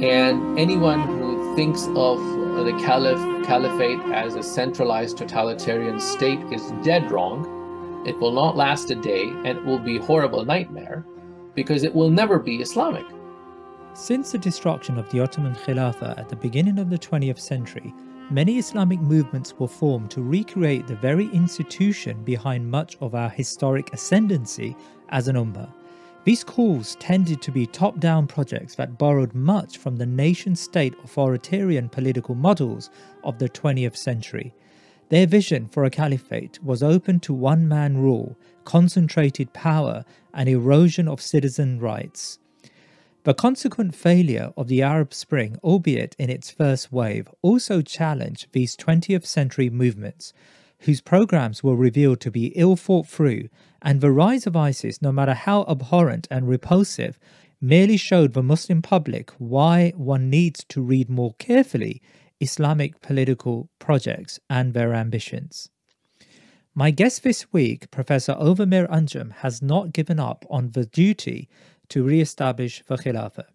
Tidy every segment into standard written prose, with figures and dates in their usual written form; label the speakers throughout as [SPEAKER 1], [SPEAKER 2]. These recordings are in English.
[SPEAKER 1] And anyone who thinks of the Caliphate as a centralized totalitarian state is dead wrong. It will not last a day, and it will be a horrible nightmare because it will never be Islamic.
[SPEAKER 2] Since the destruction of the Ottoman Khilafah at the beginning of the 20th century, many Islamic movements were formed to recreate the very institution behind much of our historic ascendancy as an ummah. These calls tended to be top-down projects that borrowed much from the nation-state authoritarian political models of the 20th century. Their vision for a caliphate was open to one-man rule, concentrated power, and erosion of citizen rights. The consequent failure of the Arab Spring, albeit in its first wave, also challenged these 20th century movements, whose programs were revealed to be ill thought through, and the rise of ISIS, no matter how abhorrent and repulsive, merely showed the Muslim public why one needs to read more carefully Islamic political projects and their ambitions. My guest this week, Professor Ovamir Anjum, has not given up on the duty to re-establish the Khilafah.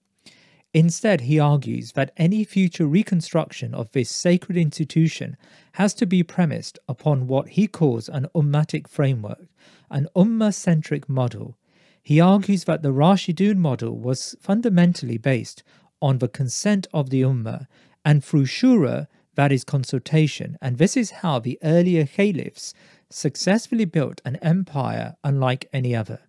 [SPEAKER 2] Instead, he argues that any future reconstruction of this sacred institution has to be premised upon what he calls an Ummatic framework, an ummah-centric model. He argues that the Rashidun model was fundamentally based on the consent of the ummah and through shura, that is consultation, and this is how the earlier caliphs successfully built an empire unlike any other.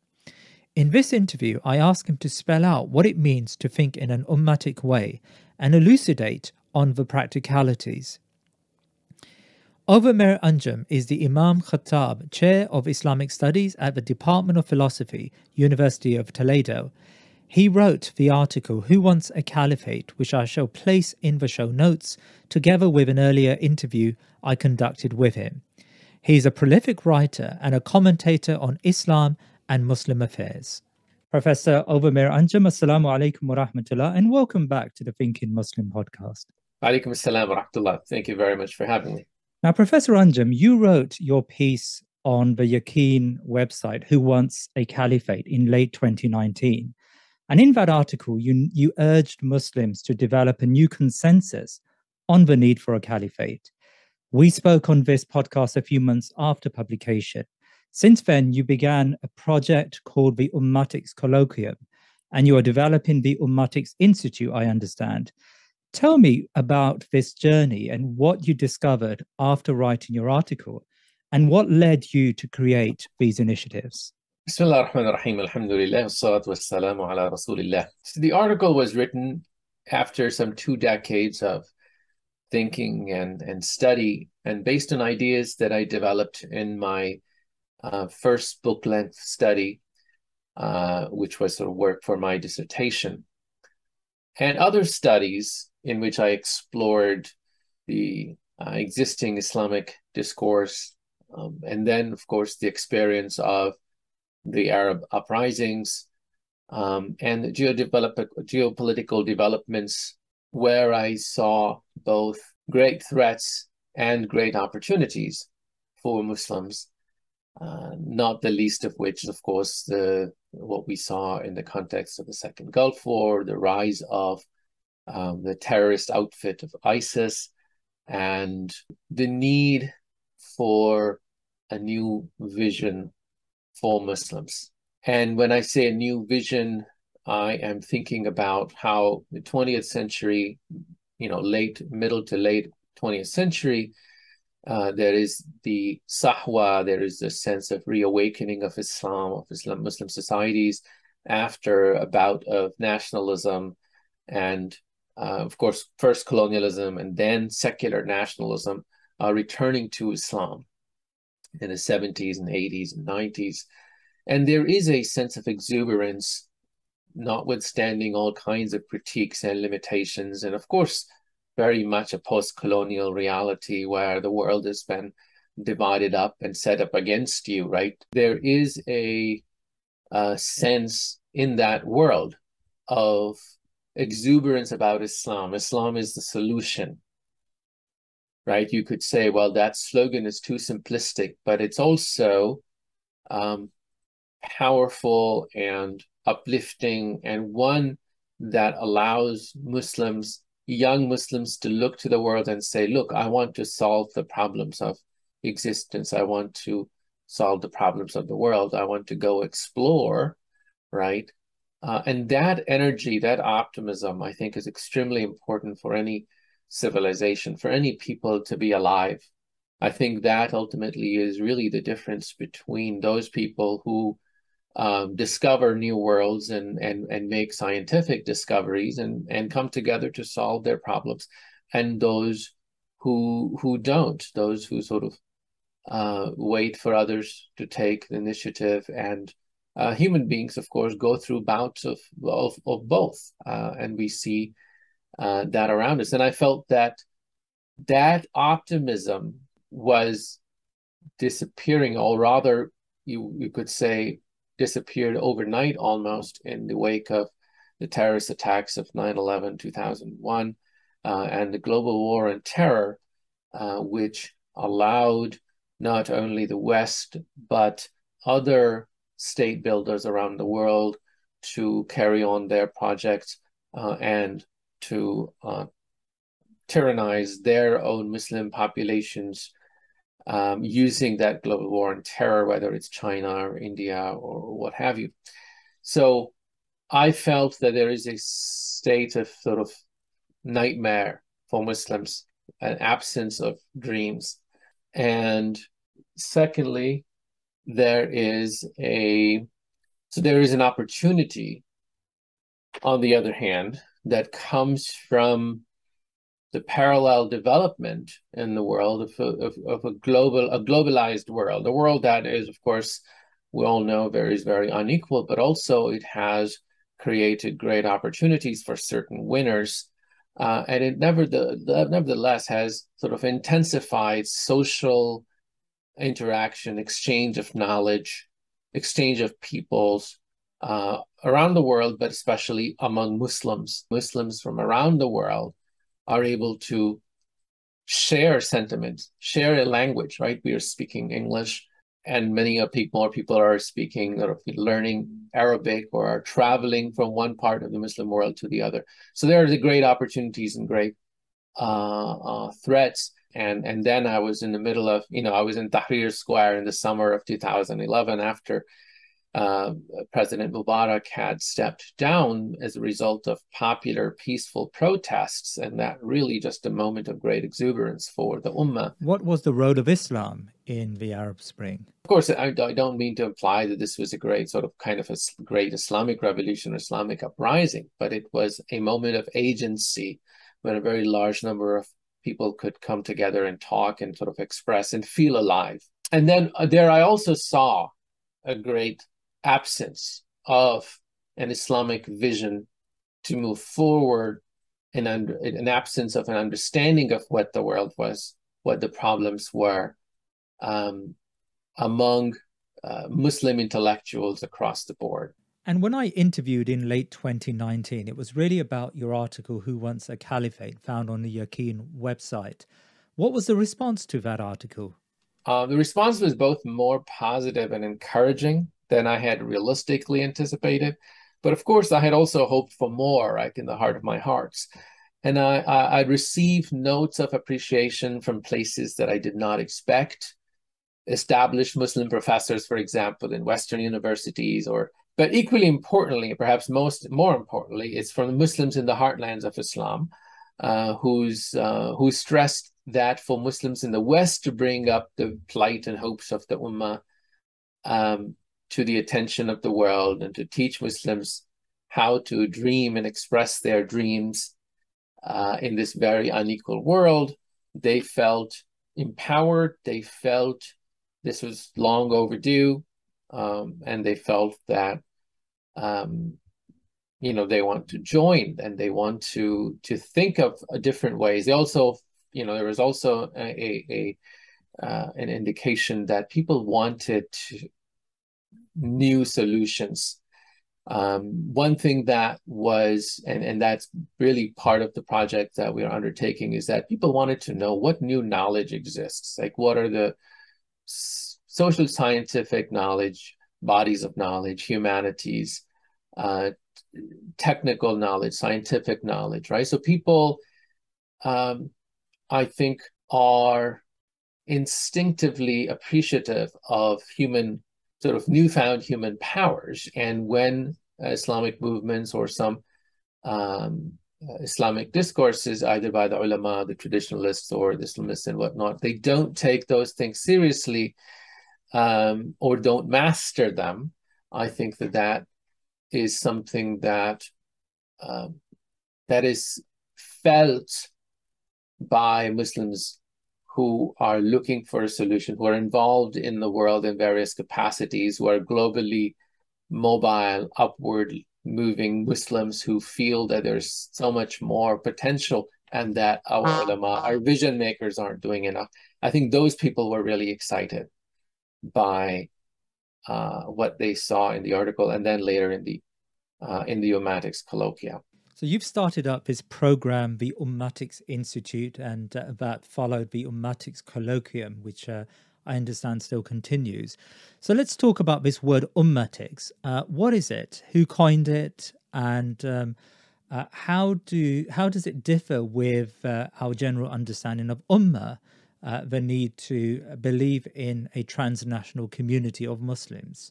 [SPEAKER 2] In this interview, I ask him to spell out what it means to think in an ummatic way and elucidate on the practicalities. Ovamir Anjum is the Imam Khattab Chair of Islamic Studies at the Department of Philosophy, University of Toledo. He wrote the article Who Wants a Caliphate, which I shall place in the show notes, together with an earlier interview I conducted with him. He is a prolific writer and a commentator on Islam and Muslim affairs. Professor Ovamir Anjum, assalamu alaikum wa rahmatullah, and welcome back to the Thinking Muslim podcast.
[SPEAKER 1] Alaikum assalam wa rahmatullah. Thank you very much for having me.
[SPEAKER 2] Now, Professor Anjum, you wrote your piece on the Yaqeen website, Who Wants a Caliphate, in late 2019. And in that article, you urged Muslims to develop a new consensus on the need for a caliphate. We spoke on this podcast a few months after publication. Since then, you began a project called the Ummatics Colloquium, and you are developing the Ummatics Institute, I understand. Tell me about this journey and what you discovered after writing your article, and what led you to create these initiatives.
[SPEAKER 1] Bismillah ar-Rahman ar-Rahim, alhamdulillah, wassalatu wassalamu ala rasulillah. So the article was written after some 2 decades of thinking and study, and based on ideas that I developed in my first book-length study, which was sort of work for my dissertation, and other studies in which I explored the existing Islamic discourse, and then, of course, the experience of the Arab uprisings and the geopolitical developments, where I saw both great threats and great opportunities for Muslims. Not the least of which, of course, what we saw in the context of the Second Gulf War, the rise of the terrorist outfit of ISIS, and the need for a new vision for Muslims. And when I say a new vision, I am thinking about how the 20th century, middle to late 20th century, there is the sahwa, there is a sense of reawakening of Islam, Muslim societies after a bout of nationalism and, of course, first colonialism and then secular nationalism returning to Islam in the 70s and 80s and 90s. And there is a sense of exuberance, notwithstanding all kinds of critiques and limitations, and of course, very much a post-colonial reality where the world has been divided up and set up against you, right? There is a sense in that world of exuberance about Islam. Islam is the solution, right? You could say, well, that slogan is too simplistic, but it's also powerful and uplifting, and one that allows Muslims, young Muslims, to look to the world and say, look, I want to solve the problems of existence. I want to solve the problems of the world. I want to go explore, right? And that energy, that optimism, I think is extremely important for any civilization, for any people to be alive. I think that ultimately is really the difference between those people who discover new worlds and make scientific discoveries and come together to solve their problems, and those who don't, those who sort of wait for others to take the initiative. And human beings, of course, go through bouts of both, and we see that around us. And I felt that that optimism was disappearing, or rather, you could say, disappeared overnight almost in the wake of the terrorist attacks of 9/11, 2001, and the global war on terror, which allowed not only the West, but other state builders around the world to carry on their projects and to tyrannize their own Muslim populations, using that global war on terror, whether it's China or India or what have you. So I felt that there is a state of sort of nightmare for Muslims, an absence of dreams. And secondly, there is an opportunity, on the other hand, that comes from the parallel development in the world of a globalized world, a world that is, of course, we all know, very unequal, but also it has created great opportunities for certain winners, and it nevertheless has sort of intensified social interaction, exchange of knowledge, exchange of peoples around the world, but especially among Muslims. Muslims from around the world are able to share sentiments, share a language, right? We are speaking English, and many people are speaking, or learning Arabic, or are traveling from one part of the Muslim world to the other. So there are the great opportunities and great threats. And then I was in the middle of, I was in Tahrir Square in the summer of 2011 after President Mubarak had stepped down as a result of popular, peaceful protests, and that really just a moment of great exuberance for the Ummah.
[SPEAKER 2] What was the role of Islam in the Arab Spring?
[SPEAKER 1] Of course, I don't mean to imply that this was a great sort of kind of a great Islamic revolution or Islamic uprising, but it was a moment of agency when a very large number of people could come together and talk and sort of express and feel alive. And then there I also saw a great absence of an Islamic vision to move forward, and an absence of an understanding of what the world was, what the problems were among Muslim intellectuals across the board.
[SPEAKER 2] And when I interviewed in late 2019, it was really about your article, Who Wants a Caliphate, found on the Yaqeen website. What was the response to that article?
[SPEAKER 1] The response was both more positive and encouraging than I had realistically anticipated. But of course, I had also hoped for more, right, in the heart of my hearts. And I received notes of appreciation from places that I did not expect. Established Muslim professors, for example, in Western universities, but equally importantly, perhaps more importantly, it's from the Muslims in the heartlands of Islam, who stressed that for Muslims in the West to bring up the plight and hopes of the Ummah to the attention of the world, and to teach Muslims how to dream and express their dreams in this very unequal world. They felt empowered. They felt this was long overdue, and they felt that they want to join, and they want to think of different ways. They also, there was also an indication that people wanted new solutions. One thing that was, and that's really part of the project that we are undertaking, is that people wanted to know what new knowledge exists. Like, what are the social scientific knowledge, bodies of knowledge, humanities, technical knowledge, scientific knowledge, right? So people, I think, are instinctively appreciative of sort of newfound human powers. And when Islamic movements or some Islamic discourses, either by the ulama, the traditionalists, or the Islamists and whatnot, they don't take those things seriously or don't master them. I think that is something that that is felt by Muslims who are looking for a solution, who are involved in the world in various capacities, who are globally mobile, upward moving Muslims who feel that there's so much more potential and that our ulama, our vision makers, aren't doing enough. I think those people were really excited by what they saw in the article, and then later in the Ummatics colloquia.
[SPEAKER 2] So you've started up this program, the Ummatics Institute, and that followed the Ummatics Colloquium, which I understand still continues. So let's talk about this word Ummatics. What is it? Who coined it? And how does it differ with our general understanding of Ummah, the need to believe in a transnational community of Muslims?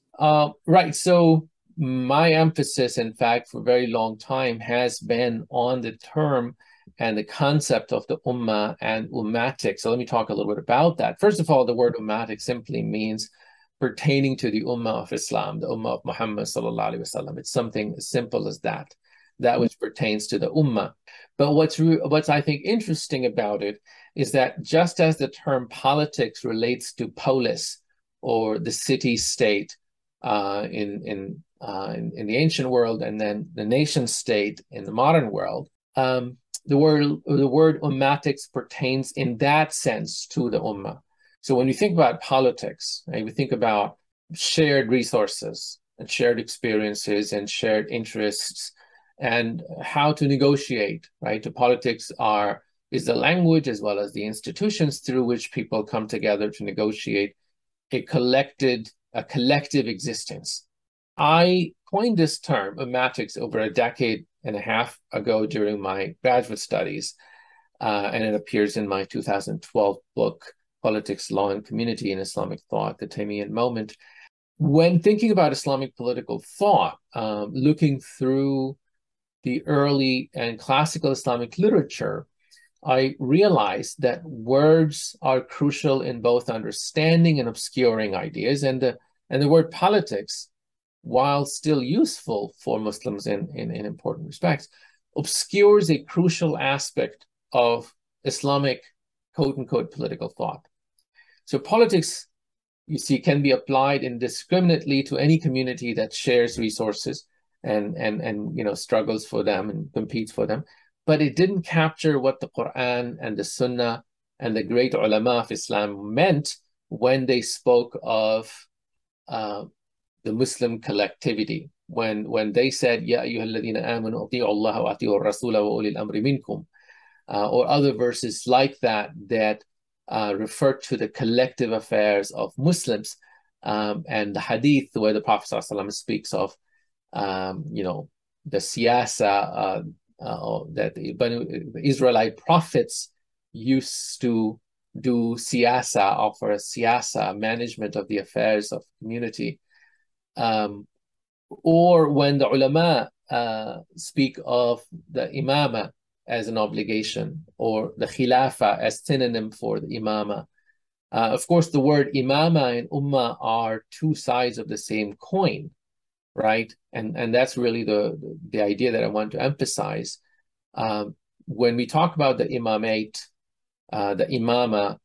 [SPEAKER 1] Right. So my emphasis, in fact, for a very long time has been on the term and the concept of the ummah and ummatic. So let me talk a little bit about that. First of all, the word ummatic simply means pertaining to the ummah of Islam, the ummah of Muhammad sallallahu alaihi wasallam. It's something as simple as that which pertains to the ummah. But what's I think interesting about it is that just as the term politics relates to polis, or the city-state in the ancient world, and then the nation state in the modern world, the word ummatics pertains in that sense to the ummah. So when you think about politics, right, we think about shared resources and shared experiences and shared interests and how to negotiate, right? The politics is the language as well as the institutions through which people come together to negotiate a collective existence. I coined this term, ummatics, over a decade and a half ago during my graduate studies, and it appears in my 2012 book, Politics, Law, and Community in Islamic Thought, The Taymiyyah Moment. When thinking about Islamic political thought, looking through the early and classical Islamic literature, I realized that words are crucial in both understanding and obscuring ideas, and the word politics, while still useful for Muslims in important respects, obscures a crucial aspect of Islamic quote-unquote political thought. So politics, you see, can be applied indiscriminately to any community that shares resources and struggles for them and competes for them. But it didn't capture what the Quran and the Sunnah and the great ulama of Islam meant when they spoke of the Muslim collectivity, when they said, Ya ayyuhalladhina amanu ati'u Allah wa ati'u rasula wa ulil amri minkum, or other verses like that refer to the collective affairs of Muslims, and the hadith where the Prophet ﷺ speaks of the siyasa that the Israelite prophets used to do siyasa, offer a siyasa, management of the affairs of community. Or when the ulama speak of the imama as an obligation, or the khilafah as synonym for the imama. Of course, the word imama and ummah are two sides of the same coin, right? And that's really the idea that I want to emphasize. When we talk about the imamate, the imama,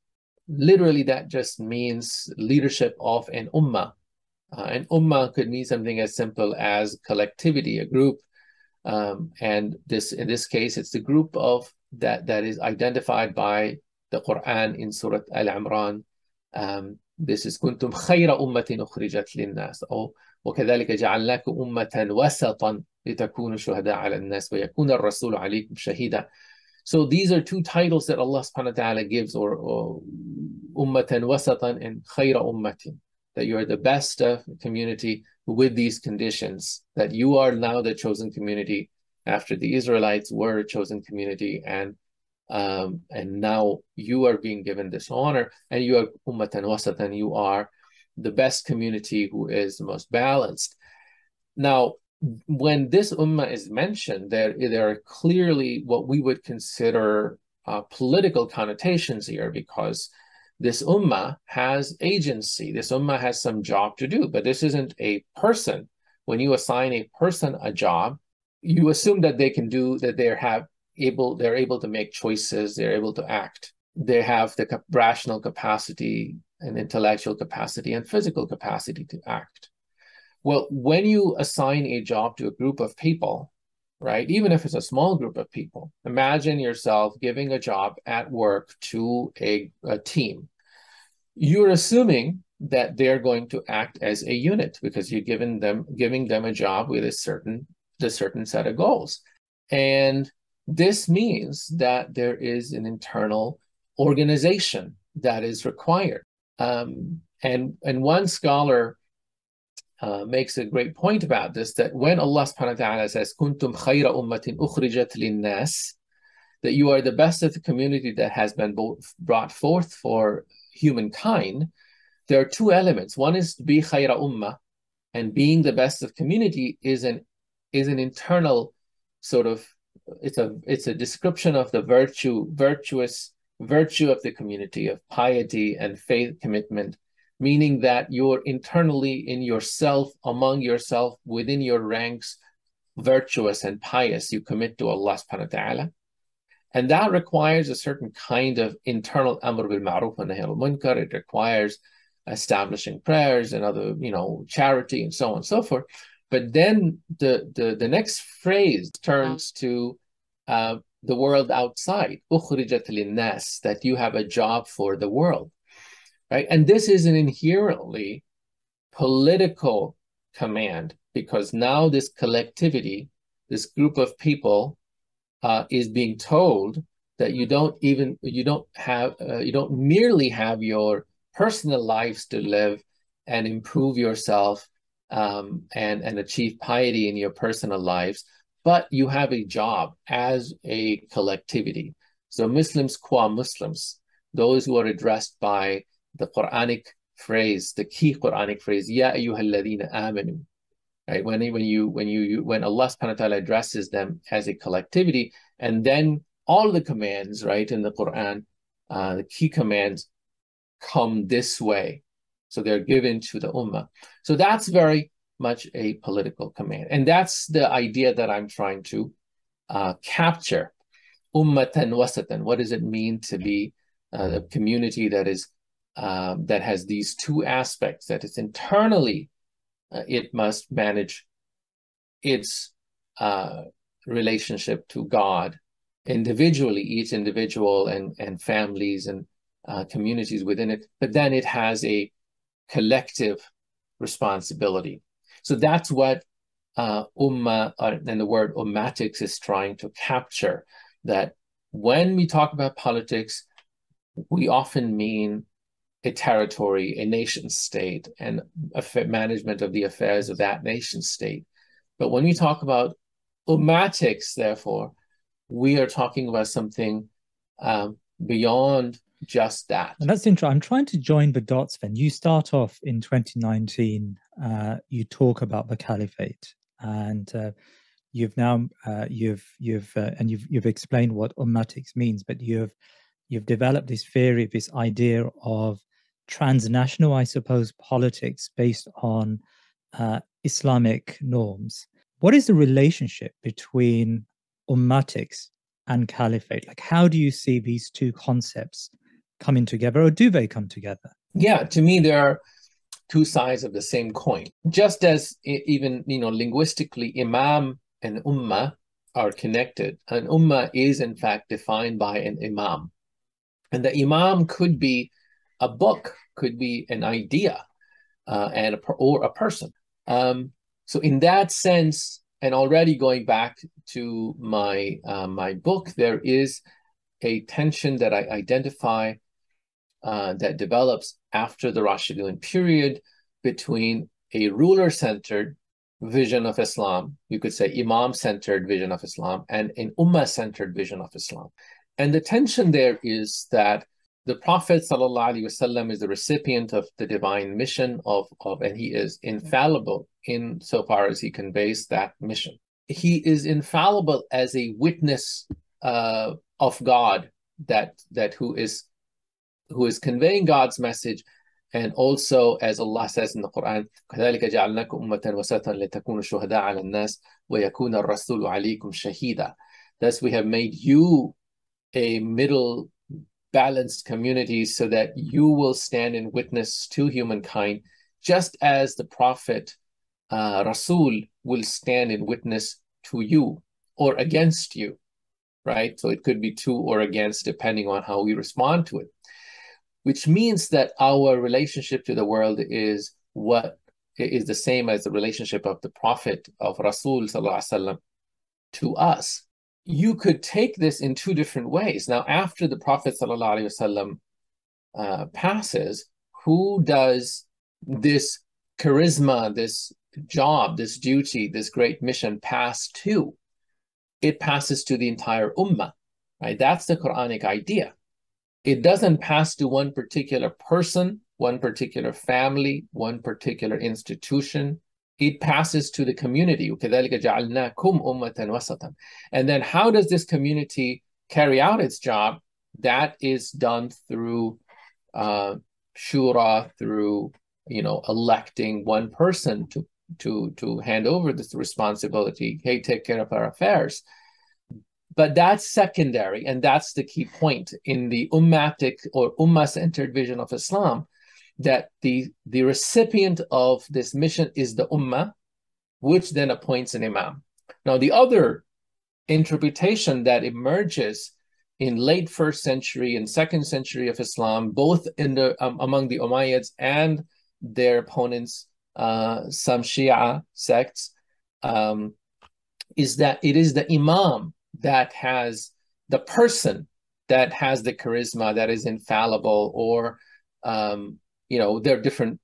[SPEAKER 1] literally that just means leadership of an ummah. An ummah could mean something as simple as collectivity, a group. And in this case, it's the group of that is identified by the Quran in Surah Al-Imran. This is كنتم خير أمة أخرجت للناس أو وكذلك جعلناكم أمة وسطا لتكونوا شهداء على الناس ويكون الرسول عليكم شهيدا. So these are two titles that Allah subhanahu wa ta'ala gives, or ummatan wasatan and khayra ummatin, that you are the best of community with these conditions, that you are now the chosen community after the Israelites were a chosen community, and now you are being given this honor, and you are ummatan wasatan, you are the best community who is the most balanced. Now, when this ummah is mentioned, there are clearly what we would consider political connotations here, because this ummah has agency. This ummah has some job to do, but this isn't a person. When you assign a person a job, you assume that they can do, that they're able to make choices, they're able to act. They have the rational capacity and intellectual capacity and physical capacity to act. Well, when you assign a job to a group of people, right, even if it's a small group of people, imagine yourself giving a job at work to a team. You're assuming that they're going to act as a unit because you're giving them a job with a certain set of goals. And this means that there is an internal organization that is required. And one scholar makes a great point about this, that when Allah subhanahu wa ta'ala says, Kuntum khayra ummatin ukhrijat linnas, that you are the best of the community that has been brought forth for humankind, there are two elements. One is to be khayra ummah, and being the best of community is an internal sort of, it's a description of the virtuous virtue of the community, of piety and faith commitment, meaning that you're internally in yourself, among yourself, within your ranks, virtuous and pious. You commit to Allah subhanahu wa ta'ala. And that requires a certain kind of internal amr bil ma'ruf wa nahy anil munkar. It requires establishing prayers and other, charity and so on and so forth. But then the next phrase turns to the world outside, ukhrijat linnas, that you have a job for the world. Right? And this is an inherently political command, because now this collectivity, this group of people, is being told that you don't merely have your personal lives to live and improve yourself and achieve piety in your personal lives, but you have a job as a collectivity. So Muslims qua Muslims, those who are addressed by the Quranic phrase, the key Quranic phrase, Ya ayyuhalladhina amanu, right? When Allah subhanahu wa ta'ala addresses them as a collectivity, and then all the commands, right, in the Quran, the key commands come this way. So they're given to the ummah. So that's very much a political command. And that's the idea that I'm trying to capture. Ummatan wasatan. What does it mean to be a community that is that has these two aspects, that it's internally, it must manage its relationship to God individually, each individual and families and communities within it, but then it has a collective responsibility. So that's what ummah and the word ummatics is trying to capture, that when we talk about politics, we often mean a territory, a nation state, and management of the affairs of that nation state. But when we talk about ummatics, therefore, we are talking about something beyond just that.
[SPEAKER 2] And that's interesting. I'm trying to join the dots then. You start off in 2019, you talk about the Caliphate, and you've now you've explained what ummatics means, but you've developed this theory, this idea of transnational, I suppose, politics based on Islamic norms. What is the relationship between ummatics and caliphate? Like, how do you see these two concepts coming together, or do they come together?
[SPEAKER 1] Yeah, to me, there are two sides of the same coin. Just as even, linguistically, imam and ummah are connected. An ummah is, in fact, defined by an imam. And the imam could be a book, could be an idea, or a person. So in that sense, and already going back to my my book, there is a tension that I identify that develops after the Rashidun period between a ruler-centered vision of Islam, you could say imam-centered vision of Islam, and an ummah-centered vision of Islam. And the tension there is that the Prophet ﷺ is the recipient of the divine mission and he is infallible in so far as he conveys that mission. He is infallible as a witness of God who is conveying God's message, and also as Allah says in the Quran, كَذَلِكَ جَعَلْنَاكُمْ أُمَّةً وَسَطًا لِتَكُونُوا شُهَدَاءَ عَلَى النَّاسِ وَيَكُونَ الرَّسُولُ عَلَيْكُمْ شَهِيدًا. Thus we have made you a middle balanced community so that you will stand in witness to humankind, just as the Prophet Rasul will stand in witness to you or against you, right? So it could be to or against depending on how we respond to it, which means that our relationship to the world is the same as the relationship of the Prophet of Rasul Sallallahu Alaihi Wasallam to us. You could take this in two different ways. Now, after the Prophet Sallallahu Alaihi Wasallam passes, who does this charisma, this job, this duty, this great mission pass to? It passes to the entire ummah, right? That's the Quranic idea. It doesn't pass to one particular person, one particular family, one particular institution. It passes to the community. وَكَذَلِكَ جَعَلْنَاكُمْ أُمَّةً وَسَطًا. And then how does this community carry out its job? That is done through shura, through electing one person to hand over this responsibility. Hey, take care of our affairs. But that's secondary, and that's the key point in the ummatic or ummah-centered vision of Islam, that the recipient of this mission is the ummah, which then appoints an imam. Now, the other interpretation that emerges in late 1st century and 2nd century of Islam, both in the among the Umayyads and their opponents, some Shia sects, is that it is the imam that has the person that has the charisma, that is infallible, or there are different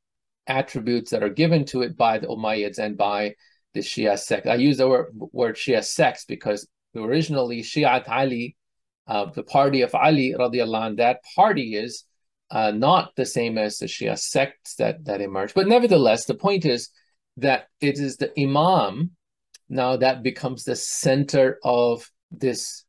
[SPEAKER 1] attributes that are given to it by the Umayyads and by the Shia sect. I use the word Shia sects because originally Shi'at Ali, the party of Ali radiallahu anh, that party is not the same as the Shia sects that emerged. But nevertheless, the point is that it is the imam now that becomes the center of this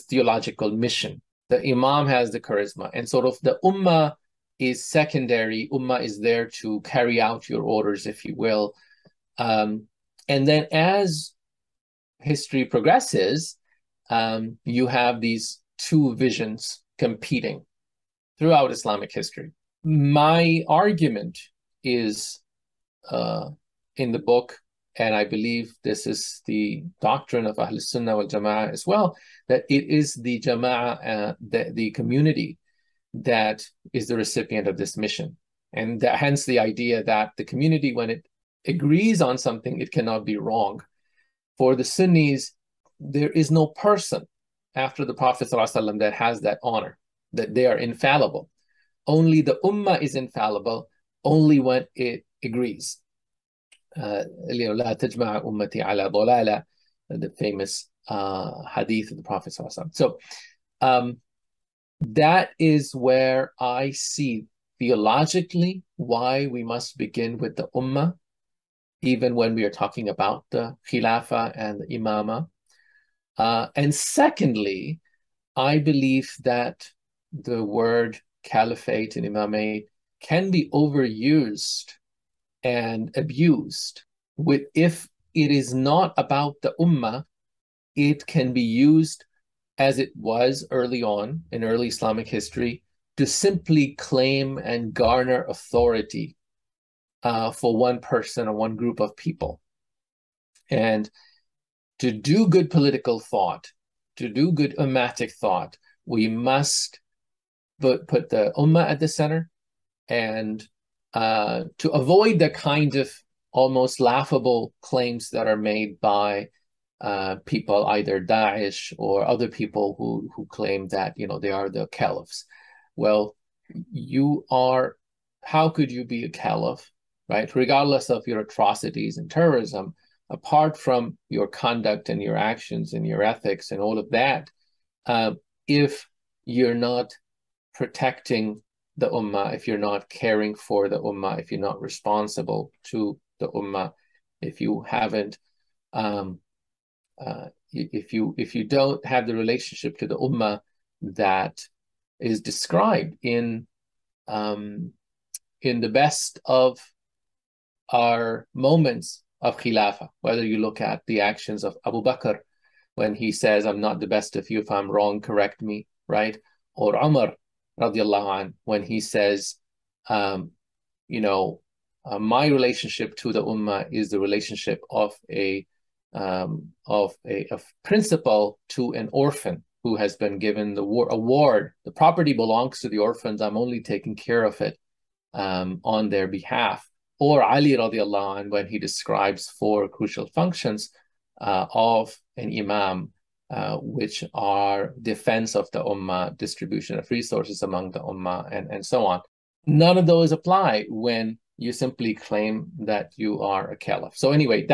[SPEAKER 1] theological mission. The imam has the charisma, and sort of the ummah is secondary. Ummah is there to carry out your orders, if you will. And then as history progresses, you have these two visions competing throughout Islamic history. My argument is in the book, and I believe this is the doctrine of Ahl Sunnah wal Jama'ah as well, that it is the Jama'ah, the community, that is the recipient of this mission. And hence the idea that the community, when it agrees on something, it cannot be wrong. For the Sunnis, there is no person after the Prophet ﷺ that has that honor, that they are infallible. Only the ummah is infallible, only when it agrees. لا تجمع أمتي على ضلالة, the famous hadith of the Prophet ﷺ. So that is where I see theologically why we must begin with the ummah, even when we are talking about the Khilafah and the Imamah. And secondly, I believe that the word Caliphate and Imamate can be overused and abused. If it is not about the Ummah, it can be used as it was early on in early Islamic history to simply claim and garner authority for one person or one group of people. And to do good political thought, to do good ummatic thought, we must put the ummah at the center, and to avoid the kind of almost laughable claims that are made by people, either Daesh or other people who claim that they are the caliphs. Well, how could you be a caliph right? Regardless of your atrocities and terrorism, apart from your conduct and your actions and your ethics and all of that, if you're not protecting the ummah, if you're not caring for the ummah, if you're not responsible to the ummah, if you haven't, if you don't have the relationship to the ummah that is described in the best of our moments of Khilafah, whether you look at the actions of Abu Bakr when he says, I'm not the best of you, if I'm wrong, correct me, right? Or Umar radiallahu anh, when he says, my relationship to the ummah is the relationship of a principal to an orphan who has been given the award. The property belongs to the orphans. I'm only taking care of it on their behalf. Or Ali radiallahu anh, when he describes four crucial functions of an imam, which are defense of the ummah, distribution of resources among the ummah, and so on. None of those apply when you simply claim that you are a caliph. So anyway,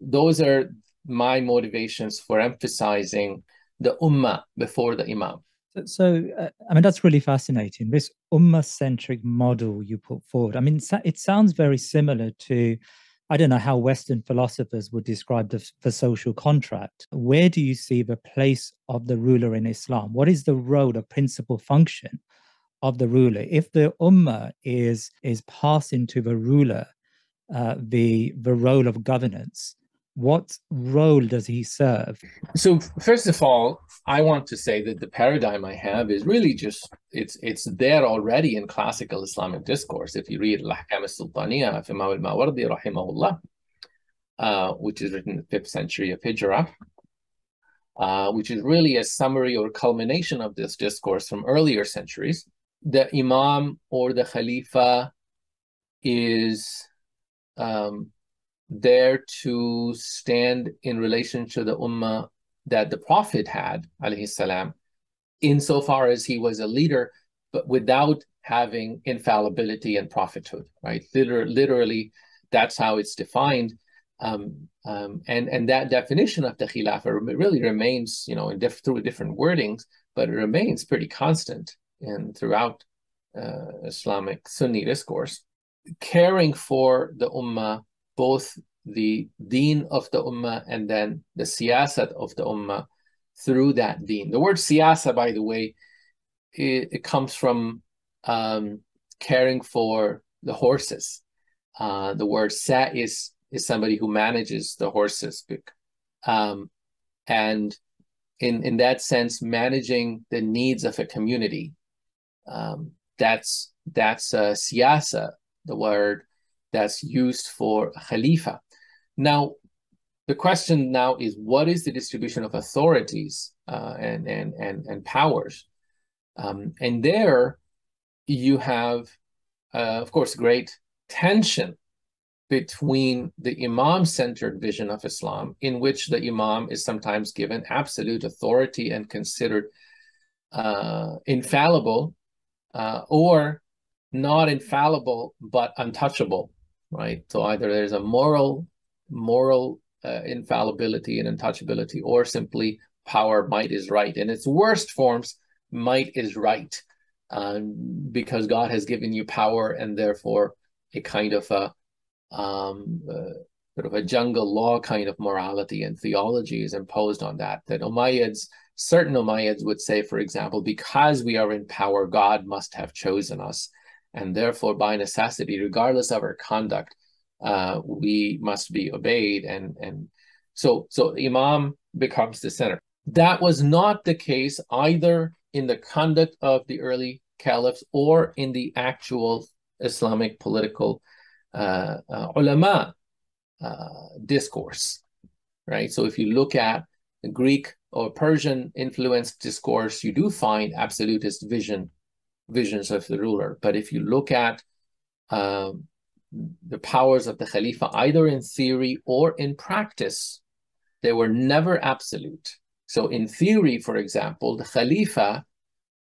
[SPEAKER 1] those are my motivations for emphasizing the ummah before the imam.
[SPEAKER 2] So, that's really fascinating. This ummah-centric model you put forward. It sounds very similar to, I don't know how Western philosophers would describe the social contract. Where do you see the place of the ruler in Islam? What is the role, the principal function of the ruler? If the ummah is passing to the ruler the role of governance, what role does he serve?
[SPEAKER 1] So first of all, I want to say that the paradigm I have is really just, it's there already in classical Islamic discourse. If you read Al-Ahkam al-Sultaniyya of Imam al-Mawardi rahimahullah, which is written in the 5th century of Hijrah, which is really a summary or culmination of this discourse from earlier centuries, the imam or the khalifa is there to stand in relation to the ummah that the Prophet had, alayhi salam, insofar as he was a leader, but without having infallibility and prophethood, right? Literally, that's how it's defined. And that definition of the Khilafah really remains, through different wordings, but it remains pretty constant throughout Islamic Sunni discourse. Caring for the ummah, both the deen of the ummah and then the siyasat of the ummah through that deen. The word siyasa, by the way, it comes from caring for the horses. The word sa'is is somebody who manages the horses. And in that sense, managing the needs of a community. That's siyasa, the word that's used for khalifa. Now, the question now is, what is the distribution of authorities and powers? And there you have, of course, great tension between the imam-centered vision of Islam, in which the imam is sometimes given absolute authority and considered infallible, or not infallible but untouchable, right? So either there's a moral infallibility and untouchability, or simply power, might is right. In its worst forms, might is right, because God has given you power, and therefore a kind of a sort of a jungle law kind of morality and theology is imposed on that. That certain Umayyads would say, for example, because we are in power, God must have chosen us, and therefore by necessity, regardless of our conduct, we must be obeyed, and so Imam becomes the center. That was not the case either in the conduct of the early caliphs or in the actual Islamic political ulama discourse, right? So if you look at the Greek or Persian influenced discourse, you do find absolutist visions of the ruler. But if you look at the powers of the Khalifa, either in theory or in practice, they were never absolute. So in theory, for example, the Khalifa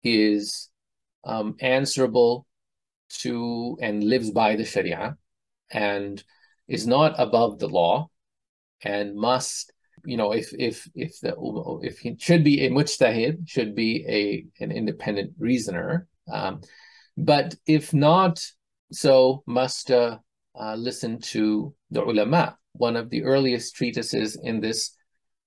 [SPEAKER 1] is answerable to and lives by the Sharia and is not above the law and must, if he should be a mujtahid, should be an independent reasoner, but if not, so must listen to the ulama. One of the earliest treatises in this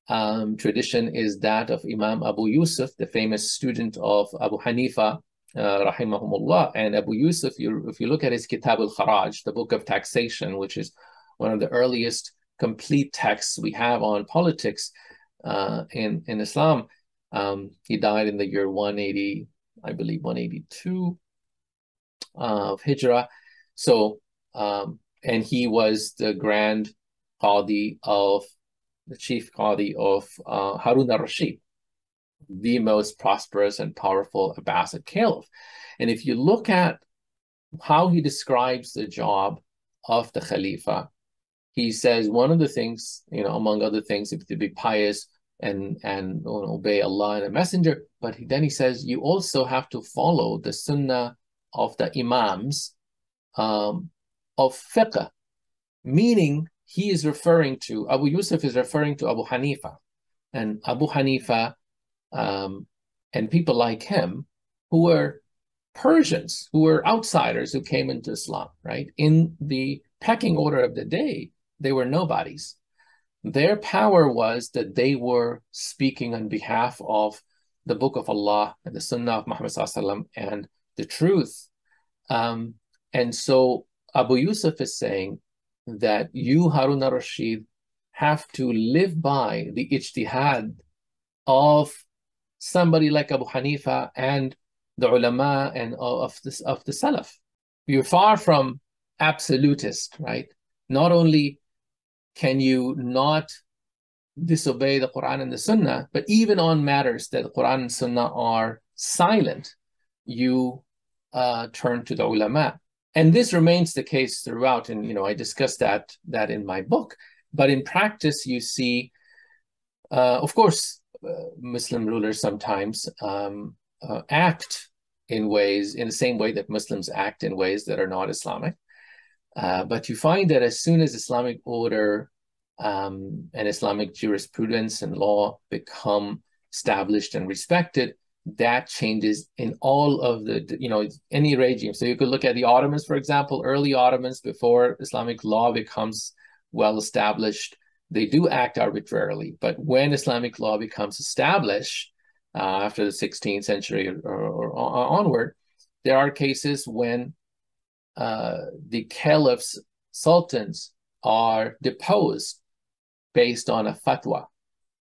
[SPEAKER 1] tradition is that of Imam Abu Yusuf, the famous student of Abu Hanifa, rahimahumullah. And Abu Yusuf, if you look at his Kitab al-Kharaj, the book of taxation, which is one of the earliest complete texts we have on politics in Islam, he died in the year 180, I believe 182 of Hijrah. So, and he was the grand Qadi of the chief Qadi of Harun al-Rashid, the most prosperous and powerful Abbasid Caliph. And if you look at how he describes the job of the Khalifa, he says one of the things, among other things, if to be pious and obey Allah and the Messenger, but then he says you also have to follow the Sunnah of the Imams of fiqh, meaning he is referring to, Abu Yusuf is referring to Abu Hanifa. And Abu Hanifa and people like him who were Persians, who were outsiders who came into Islam, right? In the pecking order of the day, they were nobodies. Their power was that they were speaking on behalf of the Book of Allah and the Sunnah of Muhammad ﷺ and the truth. And so Abu Yusuf is saying that you, Harun al-Rashid, have to live by the ijtihad of somebody like Abu Hanifa and the ulama and of the Salaf. You're far from absolutist, right? Not only can you not disobey the Quran and the Sunnah, but even on matters that the Quran and Sunnah are silent, you turn to the ulama. And this remains the case throughout. And, I discussed that in my book. But in practice, you see, of course, Muslim rulers sometimes act in the same way that Muslims act in ways that are not Islamic. But you find that as soon as Islamic order and Islamic jurisprudence and law become established and respected, that changes in all of the, any regime. So you could look at the Ottomans, for example, early Ottomans, before Islamic law becomes well established, they do act arbitrarily. But when Islamic law becomes established after the 16th century or onward, there are cases when the caliphs, sultans, are deposed based on a fatwa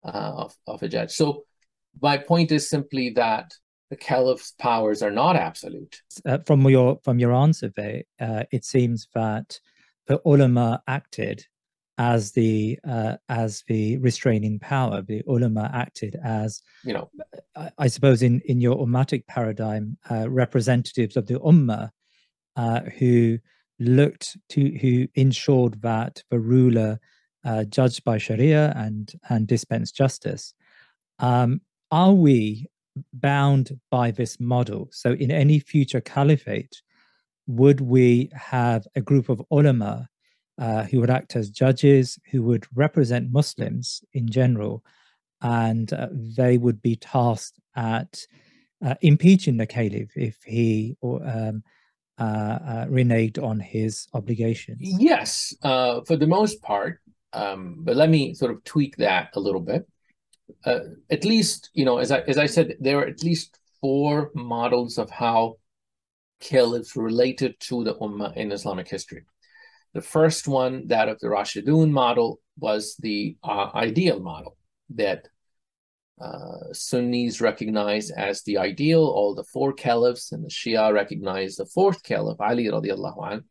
[SPEAKER 1] of a judge. So my point is simply that the caliph's powers are not absolute.
[SPEAKER 2] From your answer, Vay, it seems that the ulama acted as the restraining power. The ulama acted as, I suppose, in your Ummatic paradigm, representatives of the ummah, who ensured that the ruler judged by Sharia and dispensed justice. Are we bound by this model? So in any future caliphate, would we have a group of ulama who would act as judges, who would represent Muslims in general, and they would be tasked at impeaching the caliph if he reneged on his obligations?
[SPEAKER 1] Yes, for the most part. But let me sort of tweak that a little bit. At least, as I said, there are at least 4 models of how caliphs related to the ummah in Islamic history. The first one, that of the Rashidun model, was the ideal model that Sunnis recognize as the ideal. All the 4 caliphs, and the Shia recognize the 4th caliph, Ali radiallahu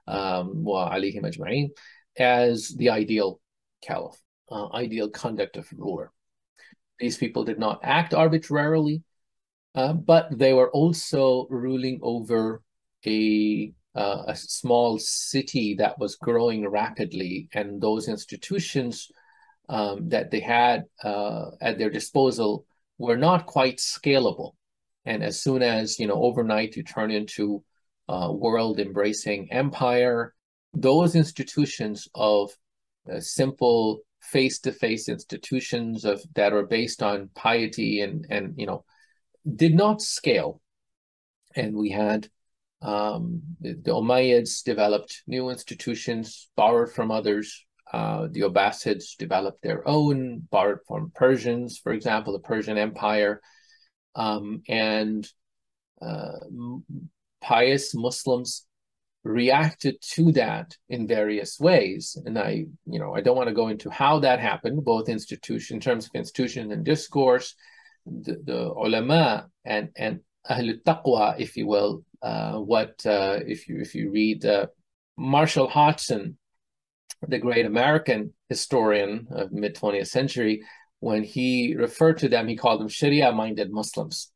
[SPEAKER 1] anhu, wa alayhim ajma'in, as the ideal caliph, ideal conduct of ruler. These people did not act arbitrarily, but they were also ruling over a small city that was growing rapidly, and those institutions that they had at their disposal were not quite scalable. And as soon as, overnight you turn into world-embracing empire. Those institutions of simple face-to-face institutions that are based on piety and did not scale. And we had the Umayyads developed new institutions, borrowed from others. The Abbasids developed their own, borrowed from Persians, for example, the Persian Empire, and pious Muslims reacted to that in various ways. And I don't want to go into how that happened, both in terms of institution and discourse. The Ulema and Ahlul Taqwa, if you will, if you read Marshall Hodgson, the great American historian of mid-20th century, when he referred to them, he called them Sharia-minded Muslims,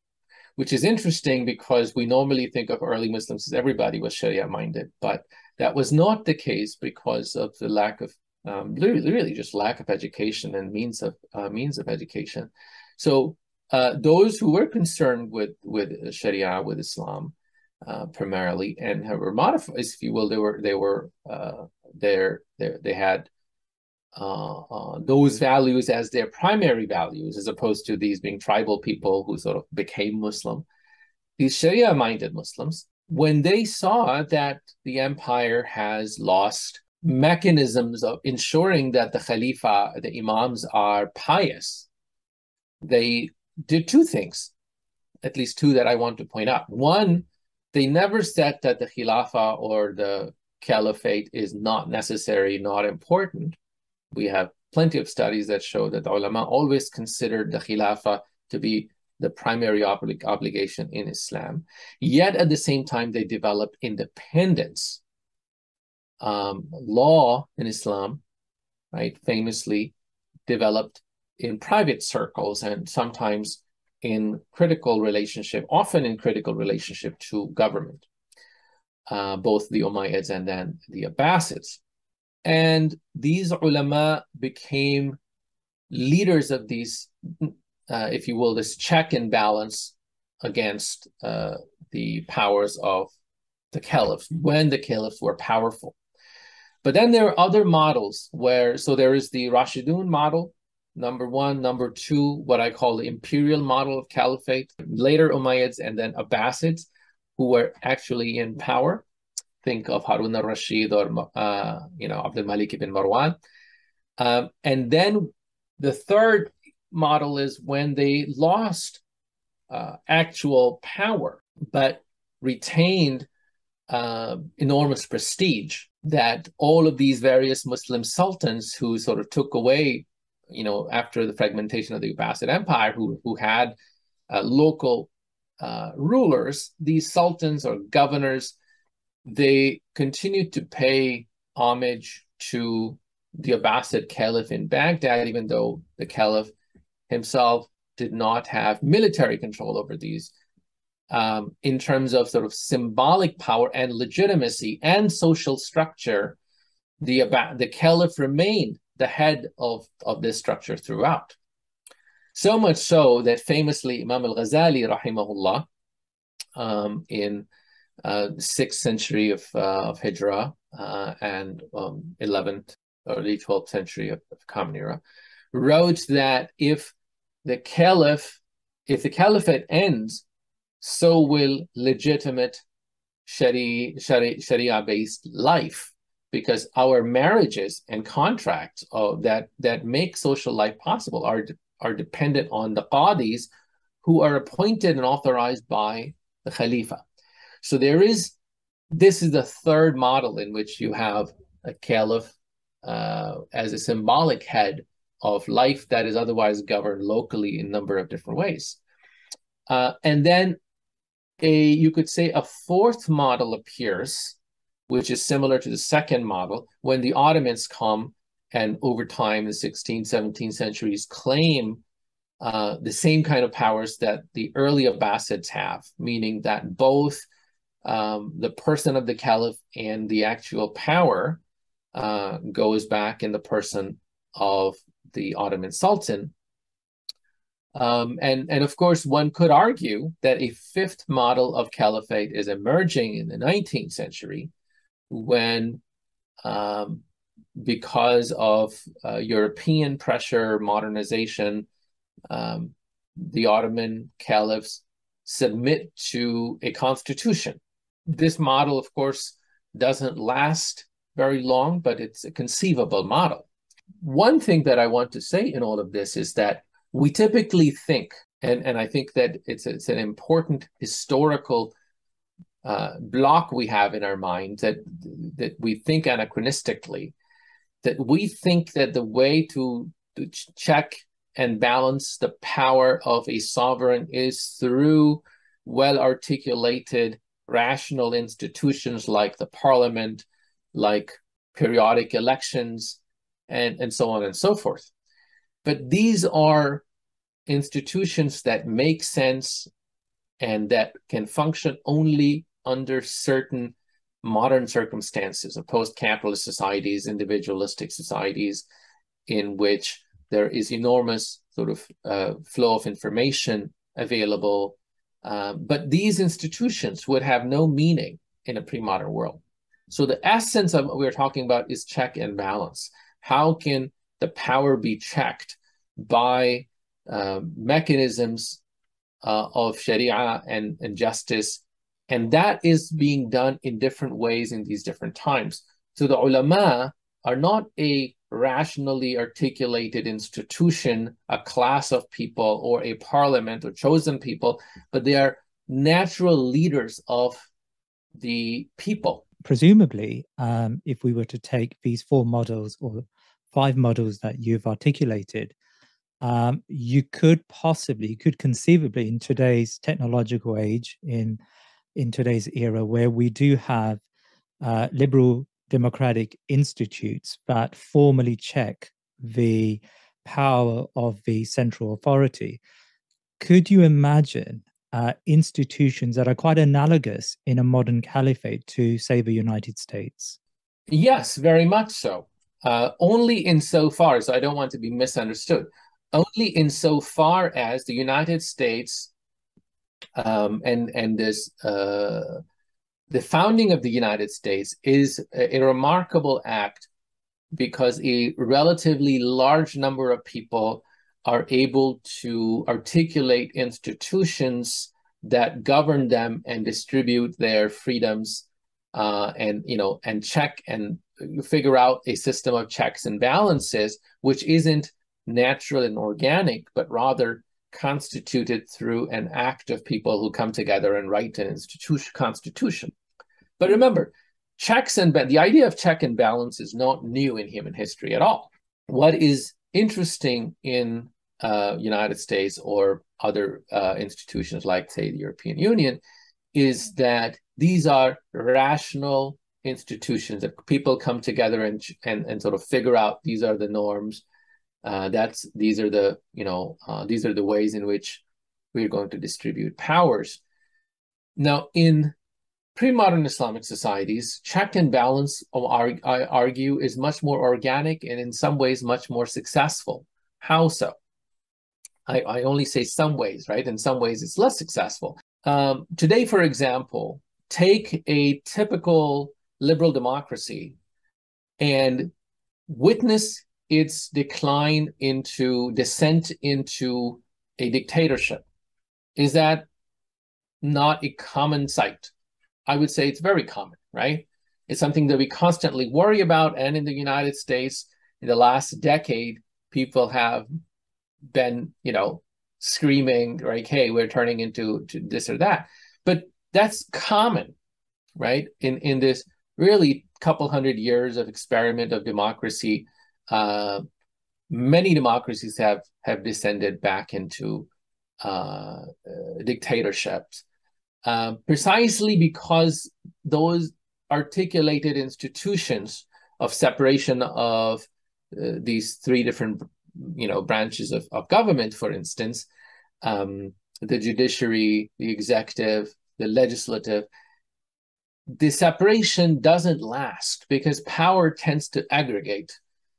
[SPEAKER 1] which is interesting because we normally think of early Muslims as everybody was Sharia-minded, but that was not the case because of the lack of, really just lack of education and means of education. So those who were concerned with Sharia, with Islam, primarily, and were modified, if you will, they had those values as their primary values, as opposed to these being tribal people who sort of became Muslim. These Sharia-minded Muslims, when they saw that the empire has lost mechanisms of ensuring that the Khalifa, the Imams, are pious, they did two things, at least two that I want to point out. One, they never said that the Khilafah or the Caliphate is not necessary, not important. We have plenty of studies that show that the ulama always considered the Khilafah to be the primary obligation in Islam. Yet at the same time, they developed independence. Law in Islam, right, famously developed in private circles and sometimes in critical relationship, often in critical relationship to government, both the Umayyads and then the Abbasids. And these ulama became leaders of these, if you will, this check and balance against the powers of the caliphs, when the caliphs were powerful. But then there are other models so there is the Rashidun model, number one. Number two, what I call the imperial model of caliphate, later Umayyads and then Abbasids, who were actually in power. Think of Harun al-Rashid or Abdul Malik ibn Marwan. And then the third model is when they lost actual power, but retained enormous prestige, that all of these various Muslim sultans who sort of took away, after the fragmentation of the Abbasid Empire, who had local rulers, these sultans or governors, they continued to pay homage to the Abbasid Caliph in Baghdad, even though the Caliph himself did not have military control over these. In terms of sort of symbolic power and legitimacy and social structure, the Caliph remained the head of this structure throughout. So much so that famously Imam al-Ghazali, rahimahullah, in 6th century of Hijrah and 11th, early 12th century of Common Era, wrote that if the caliphate ends, so will legitimate Sharia-based life, because our marriages and contracts that make social life possible are dependent on the qadis who are appointed and authorized by the Khalifa. So this is the third model in which you have a caliph as a symbolic head of life that is otherwise governed locally in a number of different ways. And then you could say a fourth model appears, which is similar to the second model, when the Ottomans come and over time, the 16th, 17th centuries, claim the same kind of powers that the early Abbasids have, meaning that both the person of the caliph and the actual power goes back in the person of the Ottoman Sultan. And of course, one could argue that a fifth model of caliphate is emerging in the 19th century when, because of European pressure, modernization, the Ottoman caliphs submit to a constitution. This model, of course, doesn't last very long, but it's a conceivable model. One thing that I want to say in all of this is that we typically think, and I think that it's an important historical block we have in our mind, that we think anachronistically, that we think that the way to check and balance the power of a sovereign is through well-articulated, rational institutions like the parliament, like periodic elections, and so on and so forth. But these are institutions that make sense and that can function only under certain modern circumstances of post-capitalist societies, individualistic societies, in which there is enormous sort of flow of information available. But these institutions would have no meaning in a pre-modern world. So the essence of what we're talking about is check and balance. How can the power be checked by mechanisms of Sharia and justice? And that is being done in different ways in these different times. So the ulama are not a rationally articulated institution, a class of people, or a parliament or chosen people, but they are natural leaders of the people.
[SPEAKER 2] Presumably, if we were to take these four models or five models that you've articulated, you could conceivably, in today's technological age, in today's era, where we do have liberal democratic institutes that formally check the power of the central authority, could you imagine institutions that are quite analogous in a modern caliphate to, say, the United States?
[SPEAKER 1] Yes, very much so. Only insofar, so I don't want to be misunderstood, only insofar as the United States and this the founding of the United States is a remarkable act because a relatively large number of people are able to articulate institutions that govern them and distribute their freedoms, and check and figure out a system of checks and balances, which isn't natural and organic, but rather constituted through an act of people who come together and write an constitution. But remember, the idea of check and balance is not new in human history at all. What is interesting in United States or other institutions like, say, the European Union, is that these are rational institutions that people come together and sort of figure out these are the norms. These are the ways in which we're going to distribute powers. Now, in pre-modern Islamic societies, check and balance, I argue, is much more organic and in some ways much more successful. How so? I only say some ways, right? In some ways, it's less successful. Today, for example, take a typical liberal democracy and witness its descent into a dictatorship. Is that not a common sight? I would say it's very common, right? It's something that we constantly worry about. And in the United States, in the last decade, people have been, screaming, like, hey, we're turning into this or that. But that's common, right? In this really couple hundred years of experiment of democracy, many democracies have descended back into dictatorships, precisely because those articulated institutions of separation of these three different branches of government, for instance, the judiciary, the executive, the legislative, the separation doesn't last because power tends to aggregate.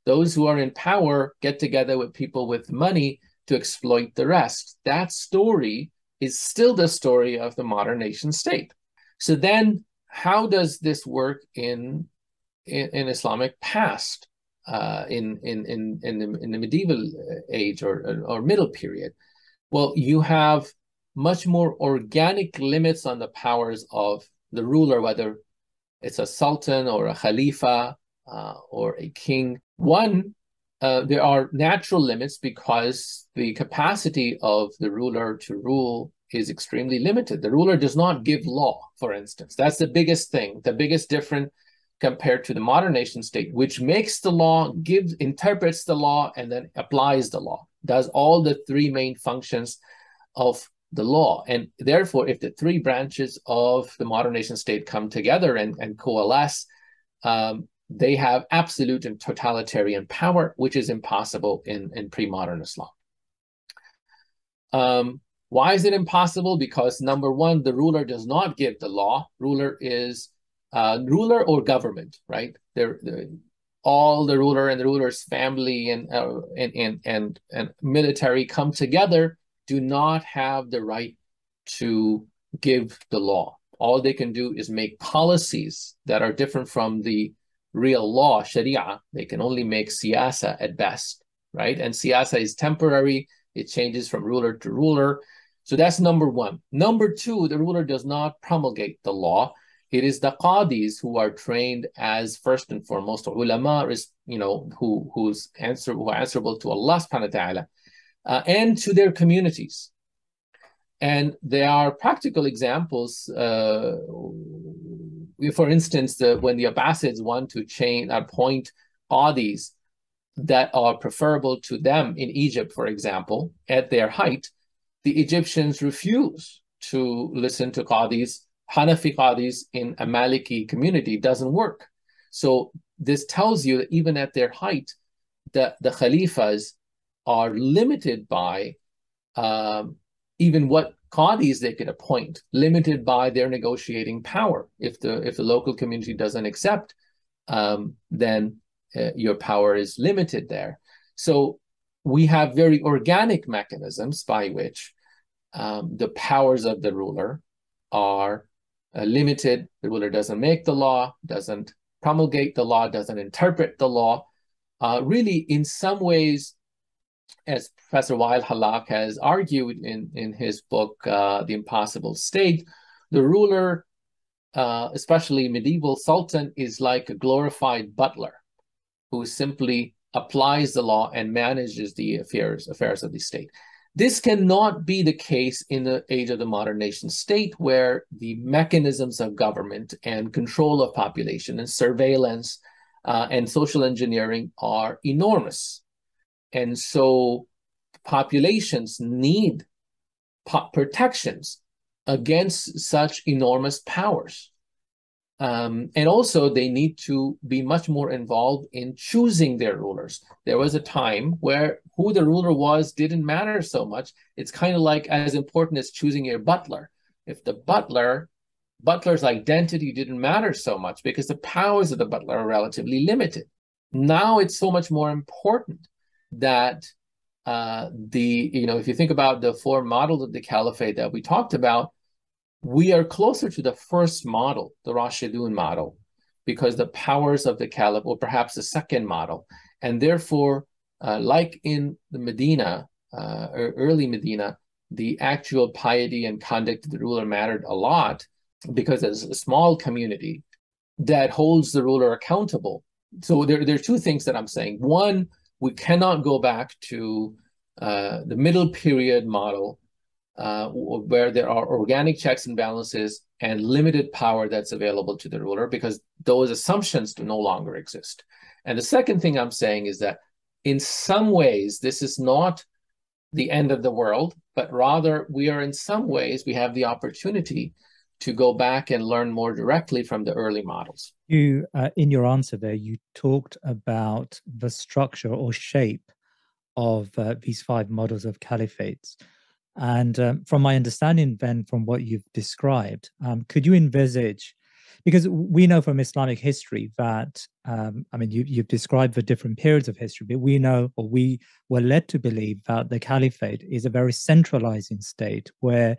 [SPEAKER 1] Those who are in power get together with people with money to exploit the rest. That story is still the story of the modern nation state. So then how does this work in Islamic past, in the medieval age or middle period? Well, you have much more organic limits on the powers of the ruler, whether it's a sultan or a khalifa or a king. One, there are natural limits because the capacity of the ruler to rule is extremely limited. The ruler does not give law, for instance. That's the biggest thing, the biggest difference compared to the modern nation state, which makes the law, interprets the law, and then applies the law, does all the three main functions of the law. And therefore, if the three branches of the modern nation state come together and coalesce, they have absolute and totalitarian power, which is impossible in pre-modern Islam. Why is it impossible? Because number one, the ruler does not give the law. Ruler is ruler or government, right? All the ruler and the ruler's family and military come together, do not have the right to give the law. All they can do is make policies that are different from the real law, Sharia. They can only make siyasa at best, right? And siyasa is temporary. It changes from ruler to ruler. So that's number one. Number two, the ruler does not promulgate the law. It is the qadis who are trained as first and foremost ulema, who are answerable to Allah subhanahu wa ta'ala and to their communities. And there are practical examples. For instance, when the Abbasids want to appoint qadis that are preferable to them in Egypt, for example, at their height, the Egyptians refuse to listen to qadis. Hanafi qadis in a Maliki community doesn't work. So this tells you that even at their height, the khalifas are limited by even what qadis they could appoint, limited by their negotiating power. If the local community doesn't accept, then your power is limited there. So we have very organic mechanisms by which the powers of the ruler are limited. The ruler doesn't make the law, doesn't promulgate the law, doesn't interpret the law. Really, in some ways, as Professor Wael Halak has argued in his book, The Impossible State, the ruler, especially medieval sultan, is like a glorified butler who simply applies the law and manages the affairs of the state. This cannot be the case in the age of the modern nation state, where the mechanisms of government and control of population and surveillance and social engineering are enormous. And so populations need protections against such enormous powers. And also they need to be much more involved in choosing their rulers. There was a time where who the ruler was didn't matter so much. It's kind of like as important as choosing your butler. If the butler's identity didn't matter so much because the powers of the butler are relatively limited. Now it's so much more important that if you think about the four models of the caliphate that we talked about, we are closer to the first model, the Rashidun model, because the powers of the caliph, or perhaps the second model, and therefore, like in the Medina, early Medina, the actual piety and conduct of the ruler mattered a lot because it's a small community that holds the ruler accountable. So there are two things that I'm saying. One, we cannot go back to the middle period model where there are organic checks and balances and limited power that's available to the ruler, because those assumptions do no longer exist. And the second thing I'm saying is that in some ways, this is not the end of the world, but rather we have the opportunity to go back and learn more directly from the early models.
[SPEAKER 2] You, in your answer there, you talked about the structure or shape of these five models of caliphates. And from my understanding, then, from what you've described, could you envisage because we know from Islamic history that, I mean, you've described the different periods of history, but we know, or we were led to believe, that the Caliphate is a very centralizing state where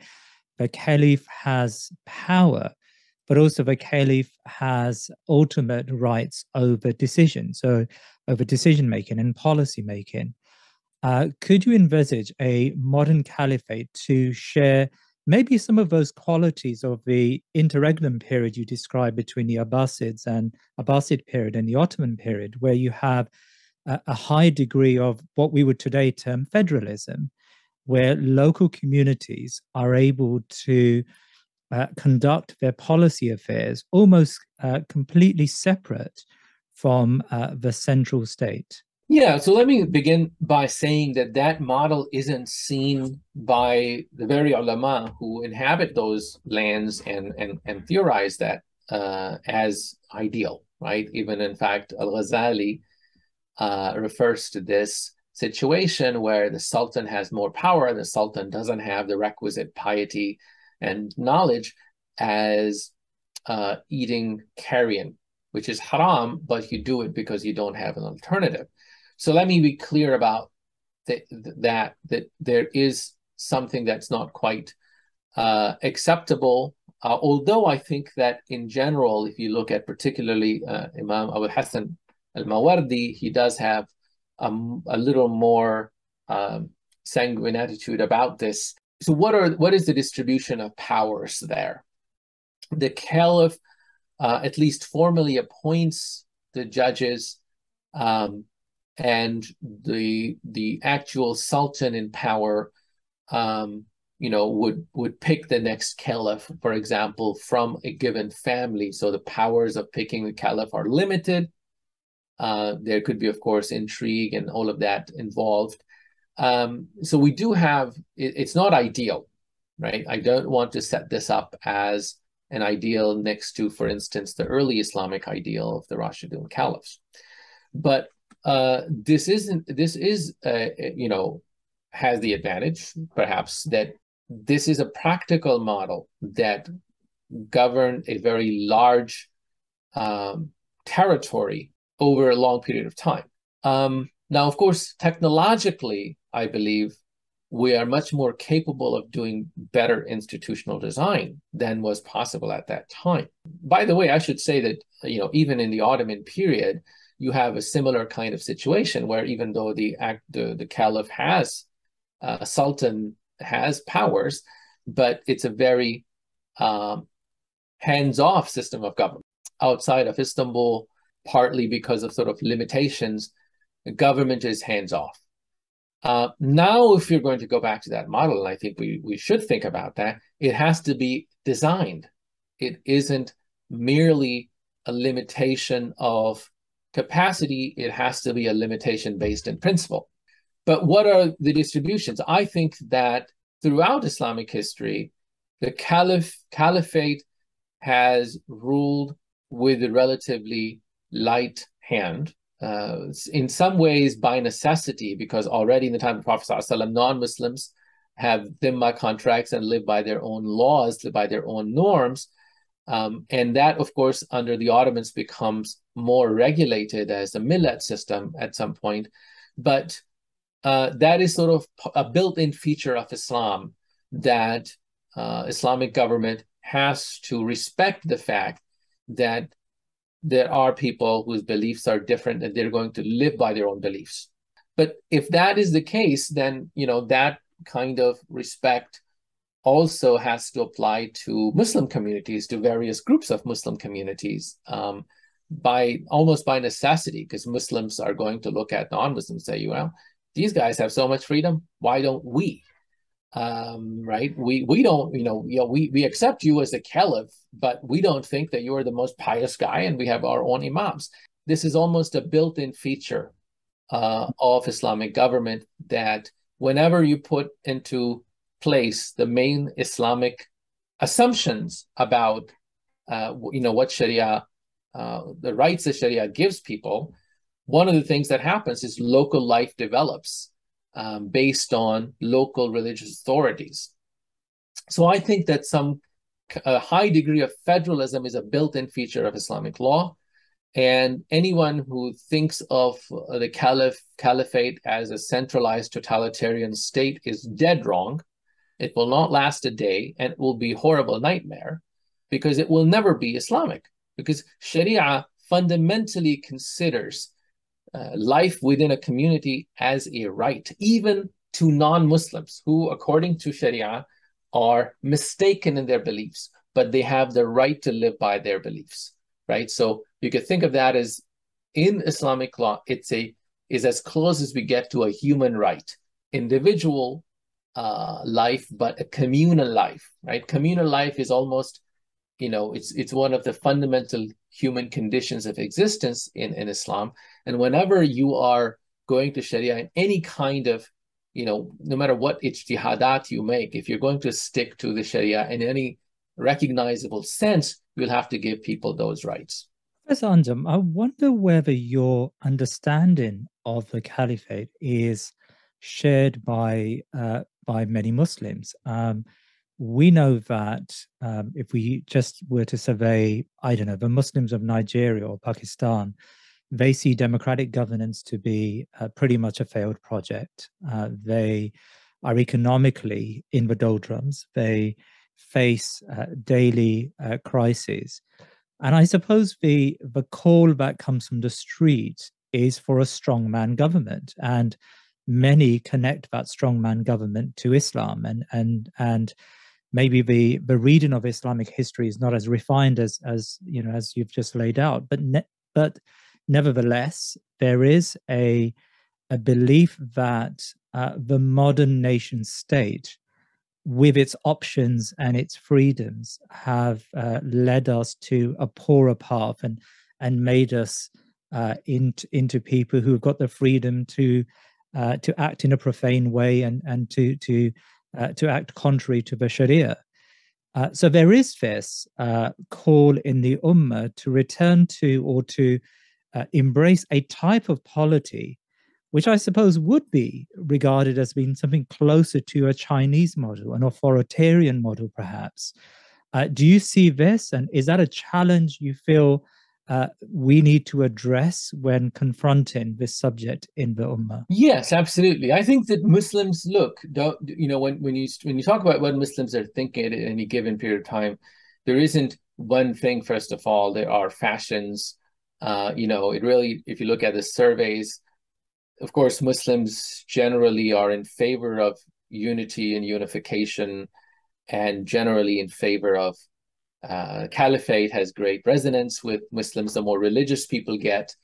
[SPEAKER 2] the Caliph has power, but also the Caliph has ultimate rights over decision, so over decision making and policy making. Could you envisage a modern caliphate to share maybe some of those qualities of the interregnum period you described between the Abbasid period and the Ottoman period, where you have a high degree of what we would today term federalism, where local communities are able to conduct their policy affairs almost completely separate from the central state?
[SPEAKER 1] Yeah, so let me begin by saying that that model isn't seen by the very ulama who inhabit those lands and theorize that as ideal, right? Even in fact, Al-Ghazali refers to this situation where the Sultan has more power and the Sultan doesn't have the requisite piety and knowledge as eating carrion, which is haram, but you do it because you don't have an alternative. So let me be clear about that there is something that's not quite acceptable, although I think that in general, if you look at particularly Imam Abu Hassan al-Mawardi, he does have a little more sanguine attitude about this. So what is the distribution of powers there? The Caliph at least formally appoints the judges, and the actual Sultan in power, would pick the next caliph, for example, from a given family. So the powers of picking the caliph are limited. There could be, of course, intrigue and all of that involved. So we do have, it's not ideal, right? I don't want to set this up as an ideal next to, for instance, the early Islamic ideal of the Rashidun caliphs. But this has the advantage, perhaps, that this is a practical model that governed a very large territory over a long period of time. Now, of course, technologically, I believe we are much more capable of doing better institutional design than was possible at that time. By the way, I should say that, even in the Ottoman period, you have a similar kind of situation where even though the caliph has, sultan has powers, but it's a very hands-off system of government. Outside of Istanbul, partly because of sort of limitations, the government is hands-off. Now, if you're going to go back to that model, and I think we should think about that, it has to be designed. It isn't merely a limitation of capacity, it has to be a limitation based in principle. But what are the distributions? I think that throughout Islamic history, the caliphate has ruled with a relatively light hand, in some ways by necessity, because already in the time of Prophet ﷺ, non-Muslims have dhimma contracts and live by their own laws, live by their own norms. And that, of course, under the Ottomans becomes more regulated as a millet system at some point. But that is sort of a built-in feature of Islam, that Islamic government has to respect the fact that there are people whose beliefs are different and they're going to live by their own beliefs. But if that is the case, then, that kind of respect also has to apply to Muslim communities, to various groups of Muslim communities, almost by necessity, because Muslims are going to look at non-Muslims and say, these guys have so much freedom, why don't we? Right? We don't, we accept you as a caliph, but we don't think that you're the most pious guy, and we have our own imams. This is almost a built-in feature of Islamic government, that whenever you put into place the main Islamic assumptions about what Sharia, the rights that Sharia gives people, one of the things that happens is local life develops based on local religious authorities. So I think that some a high degree of federalism is a built-in feature of Islamic law. And anyone who thinks of the caliphate as a centralized totalitarian state is dead wrong. It will not last a day, and it will be a horrible nightmare because it will never be Islamic. Because Sharia fundamentally considers life within a community as a right, even to non-Muslims who, according to Sharia, are mistaken in their beliefs, but they have the right to live by their beliefs, right? So you could think of that as, in Islamic law, is as close as we get to a human right, individual life, but a communal life, right? Communal life is almost, it's one of the fundamental human conditions of existence in Islam. And whenever you are going to Sharia in any kind of, no matter what ijtihadat you make, if you're going to stick to the Sharia in any recognizable sense, you'll have to give people those rights.
[SPEAKER 2] Professor Anjum, I wonder whether your understanding of the caliphate is shared by many Muslims. We know that if we just were to survey, I don't know, the Muslims of Nigeria or Pakistan, they see democratic governance to be pretty much a failed project. They are economically in the doldrums. They face daily crises. And I suppose the call that comes from the street is for a strongman government. And many connect that strongman government to Islam. And maybe the reading of Islamic history is not as refined as you've just laid out. But nevertheless, there is a belief that the modern nation state, with its options and its freedoms, have led us to a poorer path and made us into people who have got the freedom to act in a profane way and to act contrary to the Sharia. So there is this call in the Ummah to return to or to embrace a type of polity which I suppose would be regarded as being something closer to a Chinese model, an authoritarian model, perhaps. Do you see this? And is that a challenge you feel we need to address when confronting this subject in the Ummah?
[SPEAKER 1] Yes, absolutely. I think that Muslims when you talk about what Muslims are thinking at any given period of time, there isn't one thing. First of all, there are fashions. It really, if you look at the surveys, of course, Muslims generally are in favor of unity and unification, and generally in favor of Caliphate has great resonance with Muslims. The more religious people get,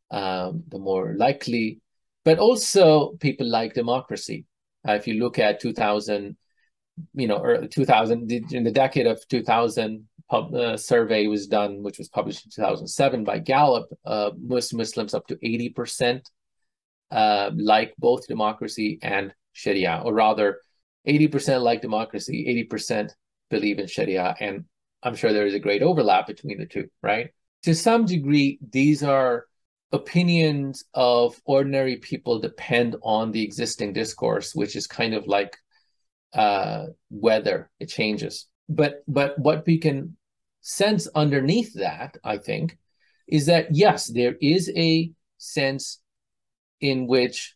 [SPEAKER 1] the more likely. But also, people like democracy. If you look at 2000, or 2000, in the decade of 2000, survey was done, which was published in 2007 by Gallup. Most Muslims, up to 80%. Like both democracy and Sharia, or rather 80% like democracy, 80% believe in Sharia. And I'm sure there is a great overlap between the two, right? To some degree, these are opinions of ordinary people depend on the existing discourse, which is kind of like weather, it changes. But what we can sense underneath that, I think, is that yes, there is a sense in which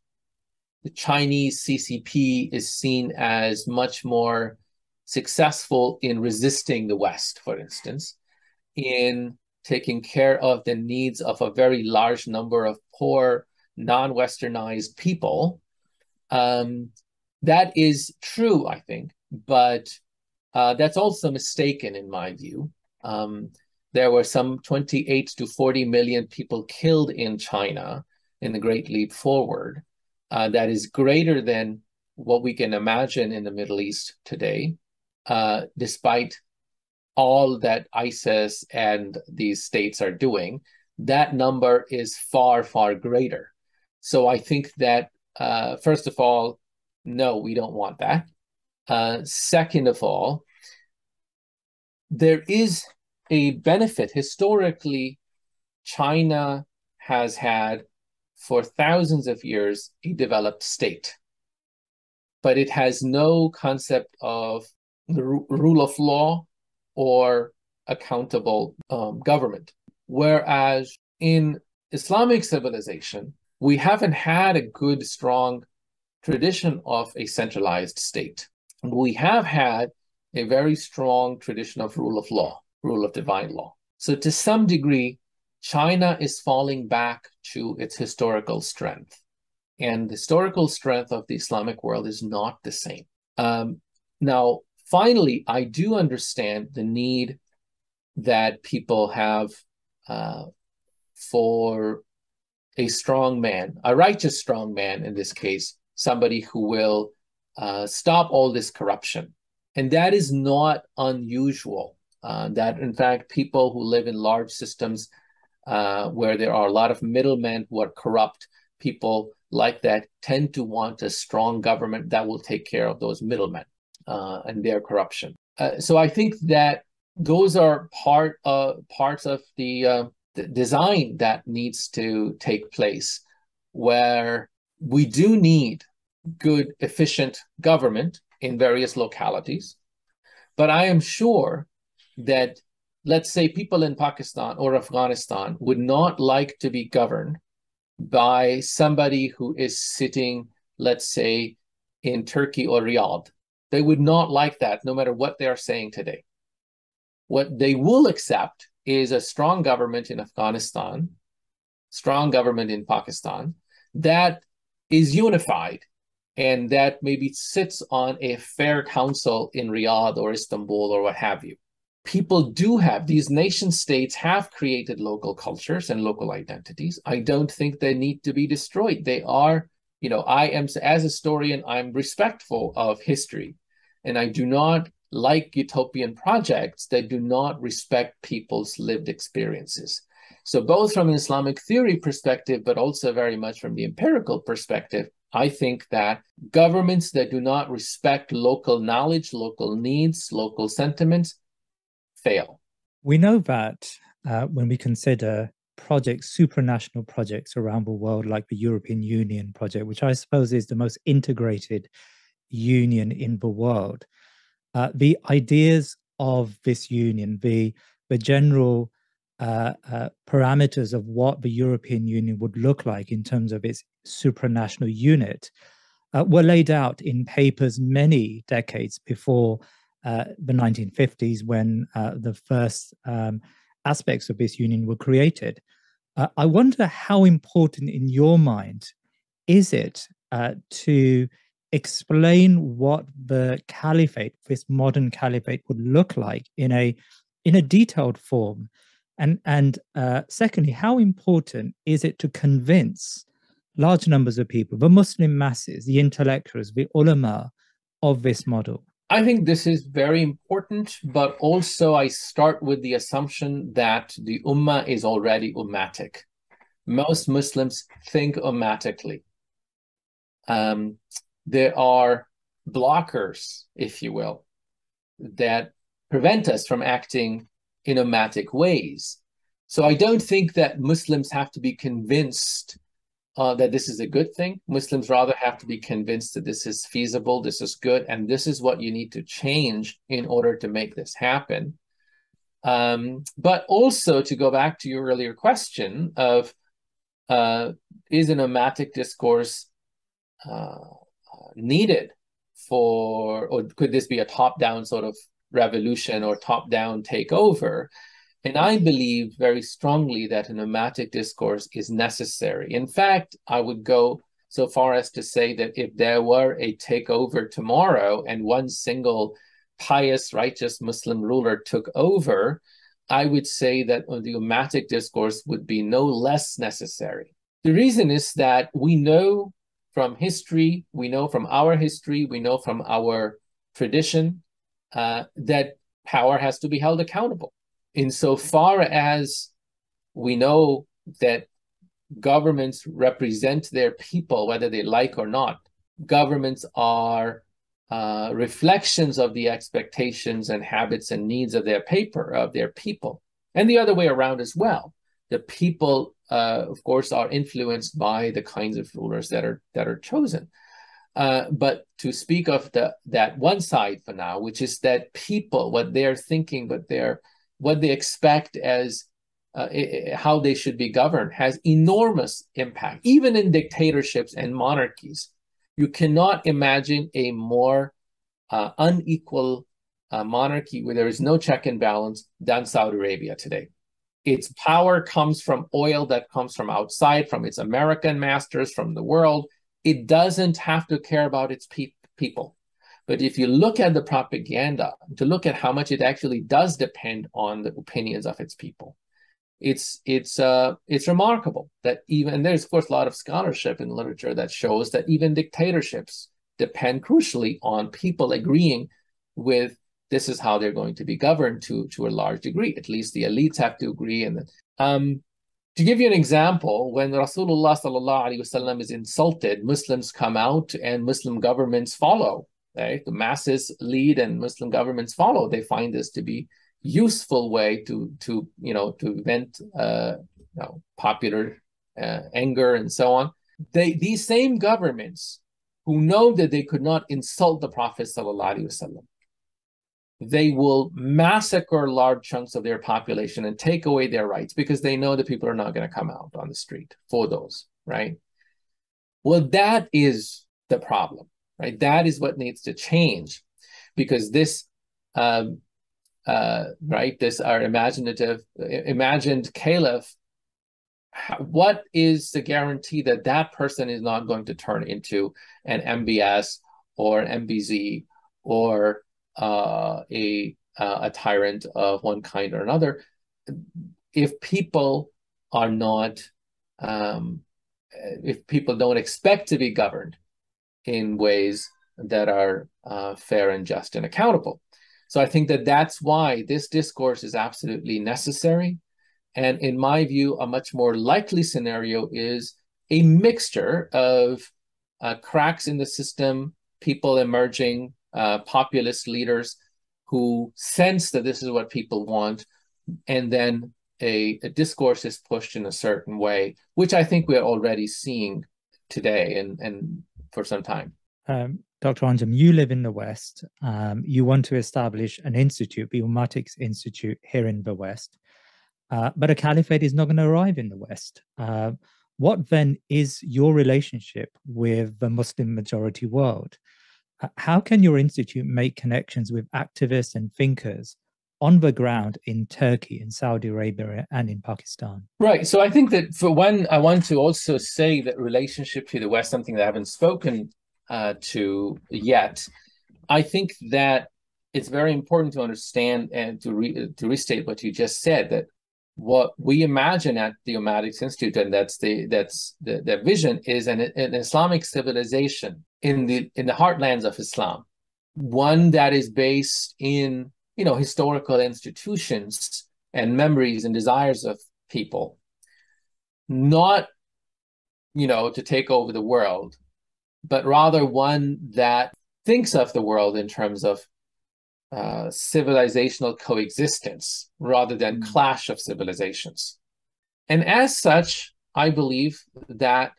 [SPEAKER 1] the Chinese CCP is seen as much more successful in resisting the West, for instance, in taking care of the needs of a very large number of poor, non-Westernized people. That is true, I think, but that's also mistaken in my view. There were some 28 to 40 million people killed in China in the Great Leap Forward. That is greater than what we can imagine in the Middle East today, despite all that ISIS and these states are doing. That number is far, far greater. So I think that, first of all, no, we don't want that. Second of all, there is a benefit. Historically, China has had, for thousands of years, a developed state. But it has no concept of the rule of law. or accountable government. Whereas in Islamic civilization, we haven't had a good, strong tradition of a centralized state. We have had a very strong tradition of rule of law, rule of divine law. So to some degree, China is falling back to its historical strength. And the historical strength of the Islamic world is not the same. Now, finally, I do understand the need that people have for a strong man, a righteous strong man in this case, somebody who will stop all this corruption. And that is not unusual. That, in fact, people who live in large systems where there are a lot of middlemen who are corrupt, people like that tend to want a strong government that will take care of those middlemen and their corruption. So I think that those are parts of the design that needs to take place, where we do need good, efficient government in various localities. But I am sure that, let's say, people in Pakistan or Afghanistan would not like to be governed by somebody who is sitting, let's say, in Turkey or Riyadh. They would not like that, no matter what they are saying today. What they will accept is a strong government in Afghanistan, strong government in Pakistan, that is unified and that maybe sits on a fair council in Riyadh or Istanbul or what have you. People do have, these nation states have created local cultures and local identities. I don't think they need to be destroyed. They are, I am, as a historian, I'm respectful of history, and I do not like utopian projects that do not respect people's lived experiences. So both from an Islamic theory perspective, but also very much from the empirical perspective, I think that governments that do not respect local knowledge, local needs, local sentiments, fail.
[SPEAKER 2] We know that when we consider projects, supranational projects around the world, like the European Union project, which I suppose is the most integrated union in the world, the ideas of this union, the general parameters of what the European Union would look like in terms of its supranational unit were laid out in papers many decades before the 1950s, when the first aspects of this union were created. I wonder how important in your mind is it to explain what the caliphate, this modern caliphate, would look like in a detailed form, and secondly, how important is it to convince large numbers of people, the Muslim masses, the intellectuals, the ulema, of this model?
[SPEAKER 1] I think this is very important, but also I start with the assumption that the ummah is already ummatic. Most Muslims think ummatically. There are blockers, if you will, that prevent us from acting in ummatic ways. So I don't think that Muslims have to be convinced that this is a good thing. Muslims rather have to be convinced that this is feasible, this is good, and this is what you need to change in order to make this happen. But also, to go back to your earlier question of is an ummatic discourse needed for, or could this be a top-down sort of revolution or top-down takeover? And I believe very strongly that an ummatic discourse is necessary. In fact, I would go so far as to say that if there were a takeover tomorrow and one single pious, righteous Muslim ruler took over, I would say that the ummatic discourse would be no less necessary. The reason is that we know from history, we know from our history, we know from our tradition that power has to be held accountable. Insofar as we know that governments represent their people, whether they like or not, governments are reflections of the expectations and habits and needs of their people, and the other way around as well. The people, of course, are influenced by the kinds of rulers that are chosen. But to speak of that one side for now, which is that people, what they're thinking, what they expect as how they should be governed, has enormous impact, even in dictatorships and monarchies. You cannot imagine a more unequal monarchy where there is no check and balance than Saudi Arabia today. Its power comes from oil that comes from outside, from its American masters, from the world. It doesn't have to care about its people. But if you look at the propaganda, to look at how much it actually does depend on the opinions of its people, it's remarkable that even, and there's of course a lot of scholarship in literature that shows that even dictatorships depend crucially on people agreeing with this is how they're going to be governed to a large degree. At least the elites have to agree. And to give you an example, when Rasulullah sallallahu alaihi wasallam is insulted, Muslims come out and Muslim governments follow. Right? The masses lead and Muslim governments follow. They find this to be useful way to vent popular anger and so on. These same governments who know that they could not insult the Prophet sallallahu alaihi wasallam, they will massacre large chunks of their population and take away their rights because they know that people are not going to come out on the street for those, right? Well, that is the problem, right? That is what needs to change, because this, right, this our imagined caliph, what is the guarantee that that person is not going to turn into an MBS or an MBZ or a tyrant of one kind or another, if people are not, if people don't expect to be governed in ways that are fair and just and accountable. So I think that that's why this discourse is absolutely necessary. And in my view, a much more likely scenario is a mixture of cracks in the system, people emerging, populist leaders who sense that this is what people want, and then a discourse is pushed in a certain way, which I think we're already seeing today and for some time.
[SPEAKER 2] Dr. Anjum, you live in the West. You want to establish an institute, the Ummatics Institute here in the West. But a caliphate is not going to arrive in the West. What then is your relationship with the Muslim majority world? How can your institute make connections with activists and thinkers on the ground in Turkey, in Saudi Arabia, and in Pakistan?
[SPEAKER 1] Right. So I think that for one, I want to also say that relationship to the West, something that I haven't spoken to yet. I think that it's very important to understand and to restate what you just said, that what we imagine at the Ummatics Institute, and that's the vision, is an Islamic civilization in the heartlands of Islam, one that is based in historical institutions and memories and desires of people, not to take over the world, but rather one that thinks of the world in terms of civilizational coexistence rather than clash of civilizations. And as such, I believe that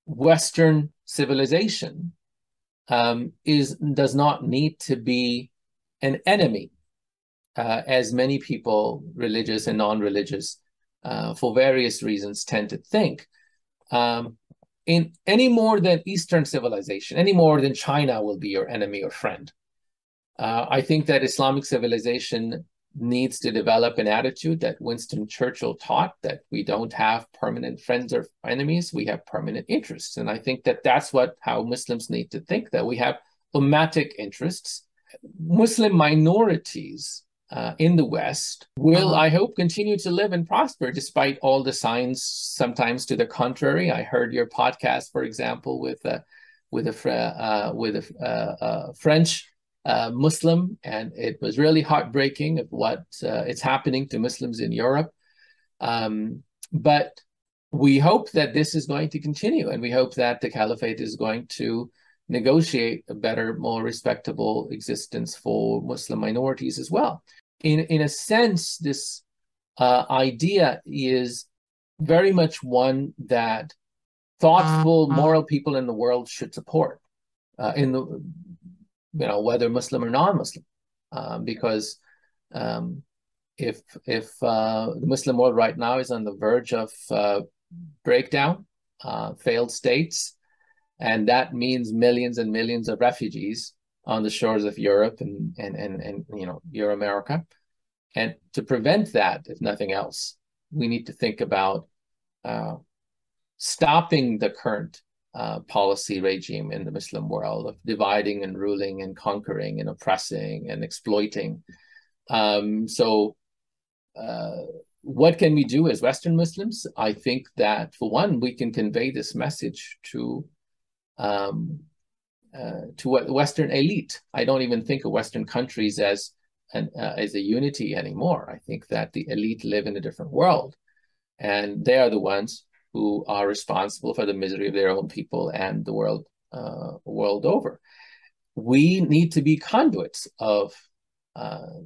[SPEAKER 1] Western civilization does not need to be an enemy, as many people, religious and non-religious, for various reasons, tend to think. In any more than Eastern civilization, any more than China will be your enemy or friend. I think that Islamic civilization needs to develop an attitude that Winston Churchill taught, that we don't have permanent friends or enemies, we have permanent interests. And I think that that's how Muslims need to think, that we have ummatic interests. Muslim minorities in the West will, I hope, continue to live and prosper despite all the signs sometimes to the contrary. I heard your podcast, for example, with a French Muslim, and it was really heartbreaking of what is happening to Muslims in Europe. But we hope that this is going to continue, and we hope that the Caliphate is going to negotiate a better, more respectable existence for Muslim minorities as well. In a sense, this idea is very much one that thoughtful, moral people in the world should support, in the, whether Muslim or non-Muslim, because if the Muslim world right now is on the verge of breakdown, failed states, and that means millions and millions of refugees on the shores of Europe and Euro-America. And to prevent that, if nothing else, we need to think about stopping the current policy regime in the Muslim world of dividing and ruling and conquering and oppressing and exploiting. What can we do as Western Muslims? I think that, for one, we can convey this message to Western elite. I don't even think of Western countries as a unity anymore. I think that the elite live in a different world, and they are the ones who are responsible for the misery of their own people and the world over. We need to be conduits of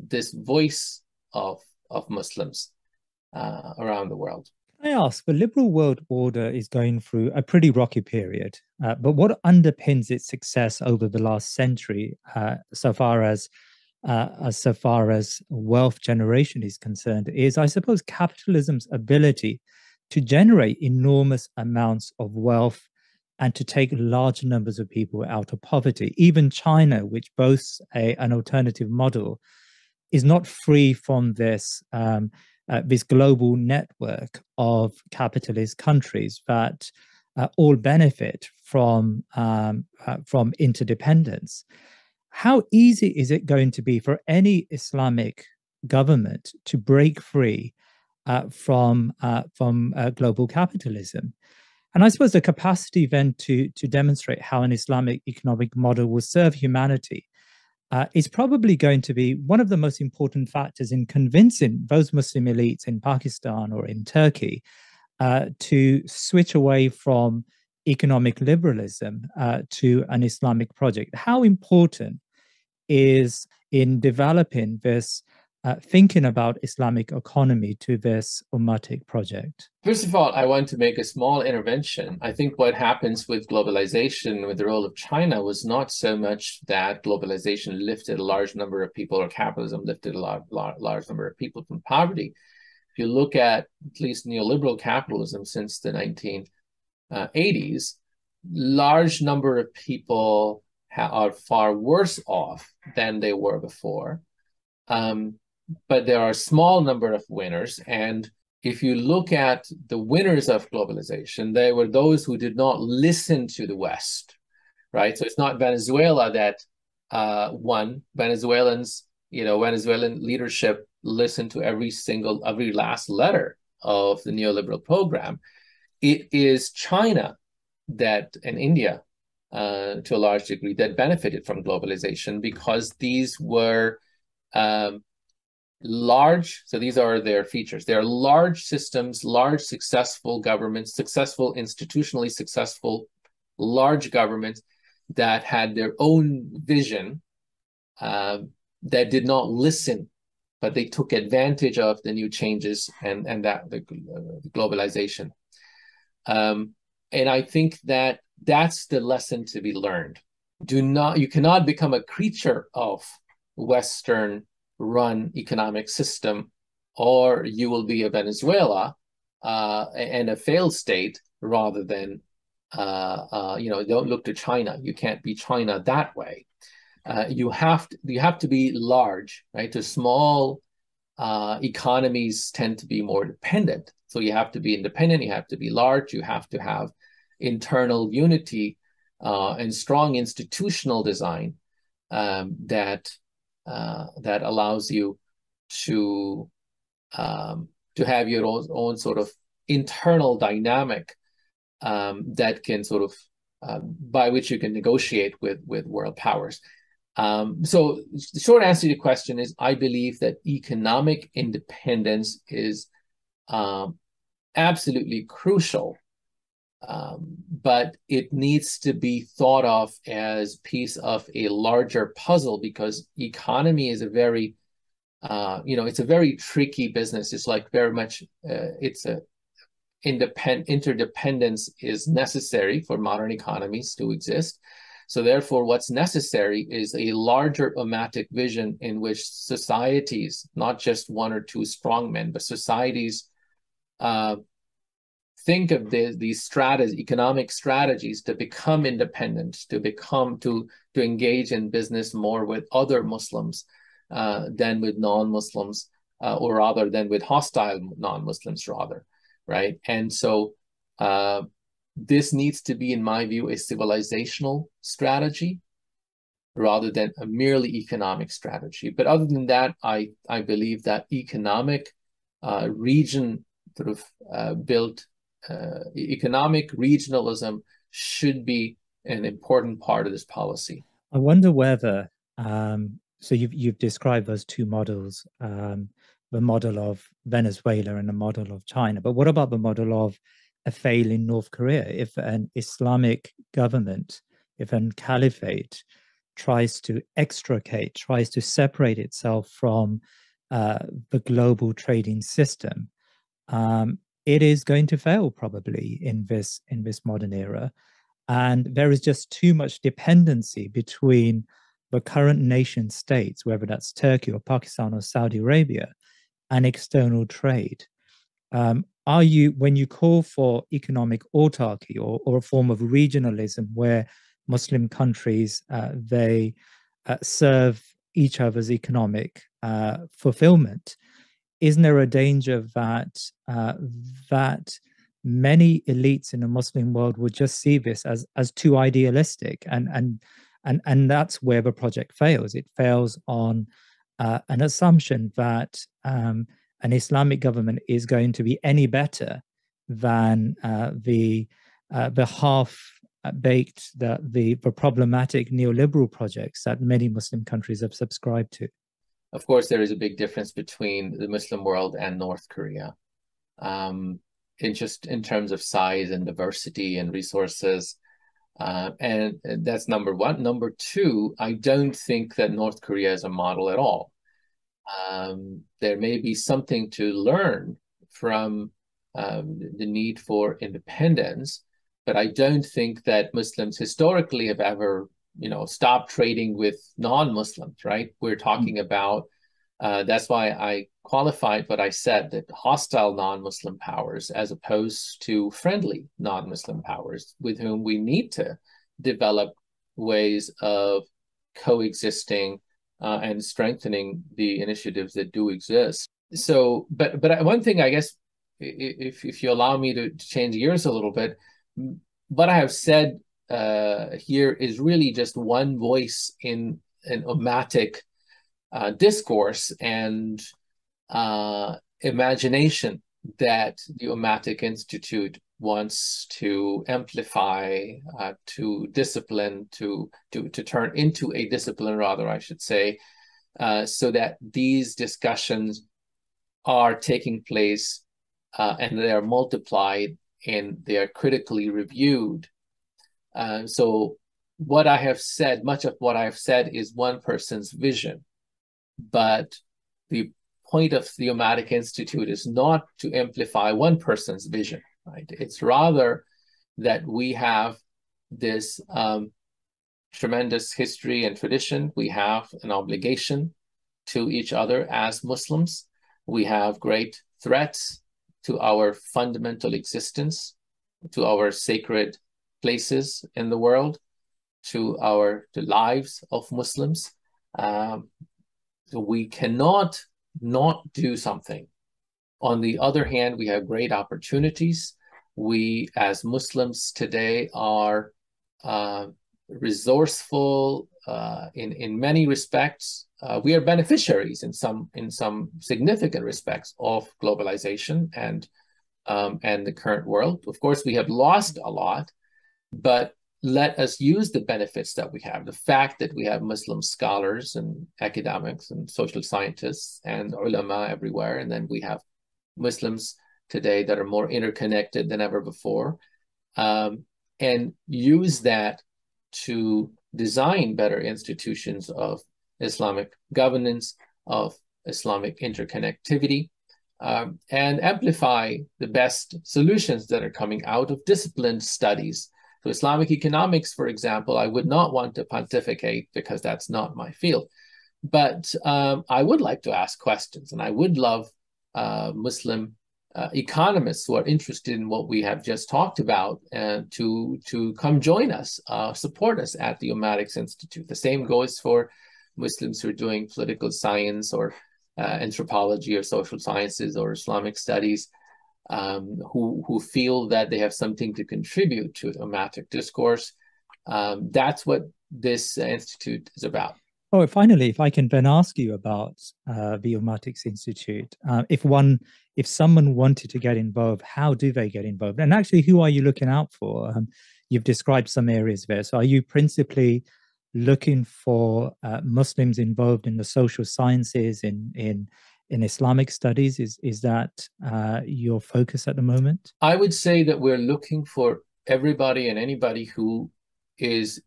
[SPEAKER 1] this voice of Muslims around the world.
[SPEAKER 2] I ask, the liberal world order is going through a pretty rocky period, but what underpins its success over the last century, so far as wealth generation is concerned, is, I suppose, capitalism's ability to generate enormous amounts of wealth and to take large numbers of people out of poverty. Even China, which boasts an alternative model, is not free from this global network of capitalist countries that all benefit from interdependence. How easy is it going to be for any Islamic government to break free from global capitalism? And I suppose the capacity then to demonstrate how an Islamic economic model will serve humanity is probably going to be one of the most important factors in convincing those Muslim elites in Pakistan or in Turkey to switch away from economic liberalism to an Islamic project. How important is in developing this thinking about Islamic economy to this Ummatic project?
[SPEAKER 1] First of all, I want to make a small intervention. I think what happens with globalization, with the role of China, was not so much that globalization lifted a large number of people, or capitalism lifted a large number of people from poverty. If you look at least neoliberal capitalism since the 1980s, large number of people are far worse off than they were before. But there are a small number of winners. And if you look at the winners of globalization, they were those who did not listen to the West, right? So it's not Venezuela that won. Venezuelan leadership listened to every last letter of the neoliberal program. It is China and India, to a large degree, that benefited from globalization, because these were large, so these are their features. They're large systems, large successful governments, institutionally successful, large governments that had their own vision, that did not listen, but they took advantage of the new changes and the globalization. And I think that that's the lesson to be learned. You cannot become a creature of Western run economic system, or you will be a Venezuela and a failed state, rather than don't look to China. You can't be China that way. You have to be large, right? The small economies tend to be more dependent. So you have to be independent, you have to be large, you have to have internal unity and strong institutional design that allows you to have your own sort of internal dynamic that can sort of by which you can negotiate with world powers. So the short answer to your question is, I believe that economic independence is absolutely crucial, but it needs to be thought of as piece of a larger puzzle, because economy is a very, it's a very tricky business. It's like very much, it's a interdependence is necessary for modern economies to exist. So therefore, what's necessary is a larger ummatic vision in which societies, not just one or two strongmen, but societies think of these economic strategies to become independent, to engage in business more with other Muslims than with non-Muslims, or rather than with hostile non-Muslims, rather, right? And so this needs to be, in my view, a civilizational strategy rather than a merely economic strategy. But other than that, I believe that economic region sort of built economic regionalism should be an important part of this policy.
[SPEAKER 2] I wonder whether, so you've described those two models, the model of Venezuela and the model of China, but what about the model of a failing North Korea? If an Islamic government, if an caliphate tries to separate itself from the global trading system, it is going to fail probably in this modern era. And there is just too much dependency between the current nation states, whether that's Turkey or Pakistan or Saudi Arabia, and external trade. Are you, when you call for economic autarchy or a form of regionalism where Muslim countries, they serve each other's economic fulfillment, isn't there a danger that that many elites in the Muslim world would just see this as too idealistic, and that's where the project fails? It fails on an assumption that an Islamic government is going to be any better than the half-baked, the problematic neoliberal projects that many Muslim countries have subscribed to.
[SPEAKER 1] Of course, there is a big difference between the Muslim world and North Korea, in terms of size and diversity and resources. And that's number one. Number two, I don't think that North Korea is a model at all. There may be something to learn from the need for independence, but I don't think that Muslims historically have ever, stopped trading with non-Muslims, right? We're talking about, that's why I qualified what I said, that hostile non-Muslim powers as opposed to friendly non-Muslim powers with whom we need to develop ways of coexisting and strengthening the initiatives that do exist. So, but one thing, I guess, if you allow me to change gears a little bit, what I have said here is really just one voice in an ummatic discourse and imagination that the Ummatic Institute wants to amplify, to discipline, to turn into a discipline, rather, I should say, so that these discussions are taking place and they are multiplied and they are critically reviewed. So what I have said, much of what I have said is one person's vision, but the point of the Ummatic Institute is not to amplify one person's vision, right? It's rather that we have this tremendous history and tradition. We have an obligation to each other as Muslims. We have great threats to our fundamental existence, to our sacred places in the world, to the lives of Muslims. So we cannot not do something. On the other hand, we have great opportunities. We, as Muslims today, are resourceful in many respects. We are beneficiaries in some significant respects of globalization and the current world. Of course, we have lost a lot, but let us use the benefits that we have. The fact that we have Muslim scholars and academics and social scientists and Ulema everywhere, and then we have Muslims today that are more interconnected than ever before, and use that to design better institutions of Islamic governance, of Islamic interconnectivity, and amplify the best solutions that are coming out of disciplined studies. So Islamic economics, for example, I would not want to pontificate because that's not my field. But I would like to ask questions, and I would love Muslim economists who are interested in what we have just talked about to come join us, support us at the Ummatics Institute. The same goes for Muslims who are doing political science or anthropology or social sciences or Islamic studies, who feel that they have something to contribute to Ummatic discourse. That's what this institute is about.
[SPEAKER 2] Oh, finally, if I can then ask you about the Ummatics Institute, if someone wanted to get involved, how do they get involved? And actually, who are you looking out for? You've described some areas there. So are you principally looking for Muslims involved in the social sciences, in Islamic studies? Is that your focus at the moment?
[SPEAKER 1] I would say that we're looking for everybody and anybody who is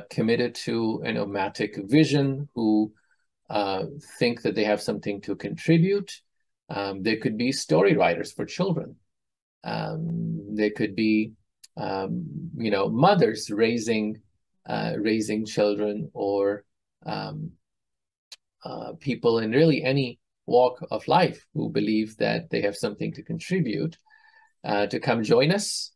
[SPEAKER 1] committed to an Ummatic vision, who think that they have something to contribute. They could be story writers for children. They could be, mothers raising children, or people in really any walk of life who believe that they have something to contribute, to come join us.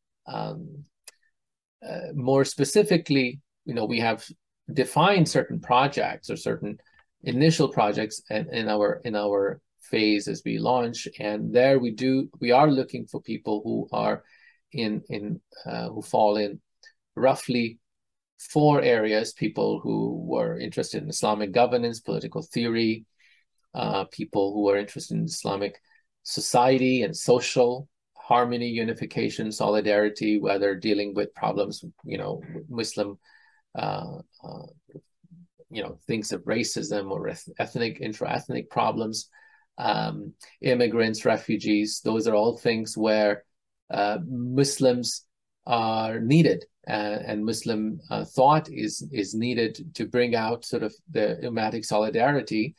[SPEAKER 1] More specifically, we have defined certain projects or certain initial projects in our phase as we launch, and there we are looking for people who are who fall in roughly 4 areas: people who were interested in Islamic governance, political theory, people who are interested in Islamic society and social harmony, unification, solidarity, whether dealing with problems, Muslim, things of racism or intra-ethnic problems, immigrants, refugees. Those are all things where Muslims are needed, and Muslim thought is needed to bring out sort of the Ummatic solidarity.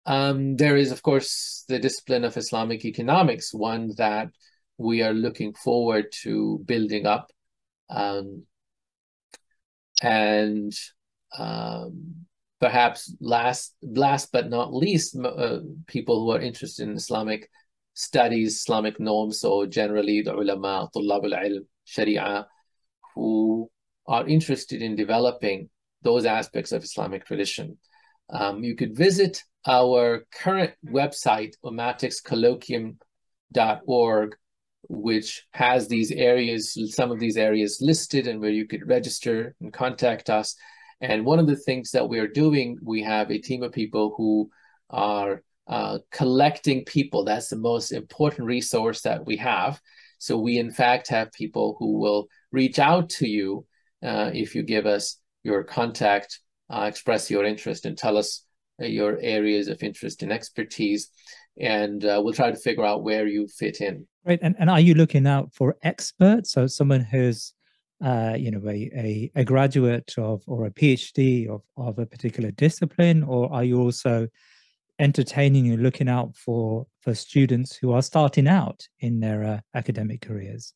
[SPEAKER 1] There is, of course, the discipline of Islamic economics, one that we are looking forward to building up, and perhaps last but not least, people who are interested in Islamic studies, Islamic norms, so generally the Ulema, Tullab al-Ilm, Sharia, who are interested in developing those aspects of Islamic tradition. You could visit our current website, ummaticscolloquium.org, which has these areas, some of these areas listed, and where you could register and contact us. And one of the things that we are doing, we have a team of people who are collecting people. That's the most important resource that we have. So we, in fact, have people who will reach out to you if you give us your contact, express your interest, and tell us your areas of interest and expertise. And we'll try to figure out where you fit in.
[SPEAKER 2] Right. And are you looking out for experts? So someone who's a graduate of, or a PhD of a particular discipline, or are you also entertaining and looking out for students who are starting out in their academic careers?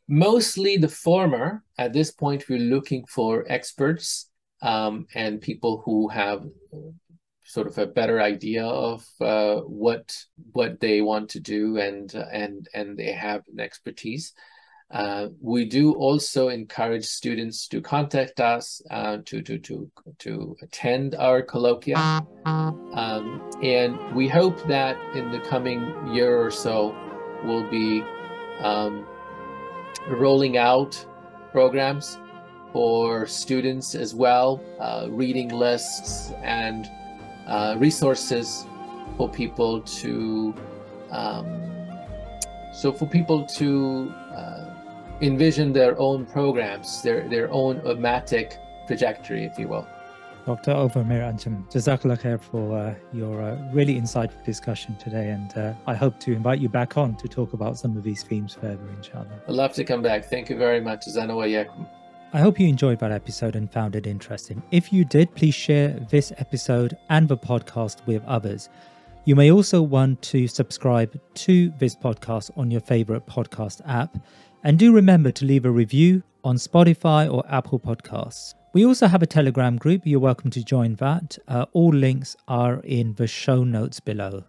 [SPEAKER 1] Mostly the former. At this point, we're looking for experts and people who have sort of a better idea of what they want to do, and they have an expertise. We do also encourage students to contact us to attend our colloquia, and we hope that in the coming year or so we'll be rolling out programs for students as well, reading lists and resources for people to envision their own programs, their own Ummatic trajectory, if you will.
[SPEAKER 2] Dr. Ovamir Anjum, Jazakallah khair for your really insightful discussion today, and I hope to invite you back on to talk about some of these themes further, inshallah.
[SPEAKER 1] I'd love to come back. Thank you very much. Jazana wa iyyakum.
[SPEAKER 2] I hope you enjoyed that episode and found it interesting. If you did, please share this episode and the podcast with others. You may also want to subscribe to this podcast on your favorite podcast app. And do remember to leave a review on Spotify or Apple Podcasts. We also have a Telegram group. You're welcome to join that. All links are in the show notes below.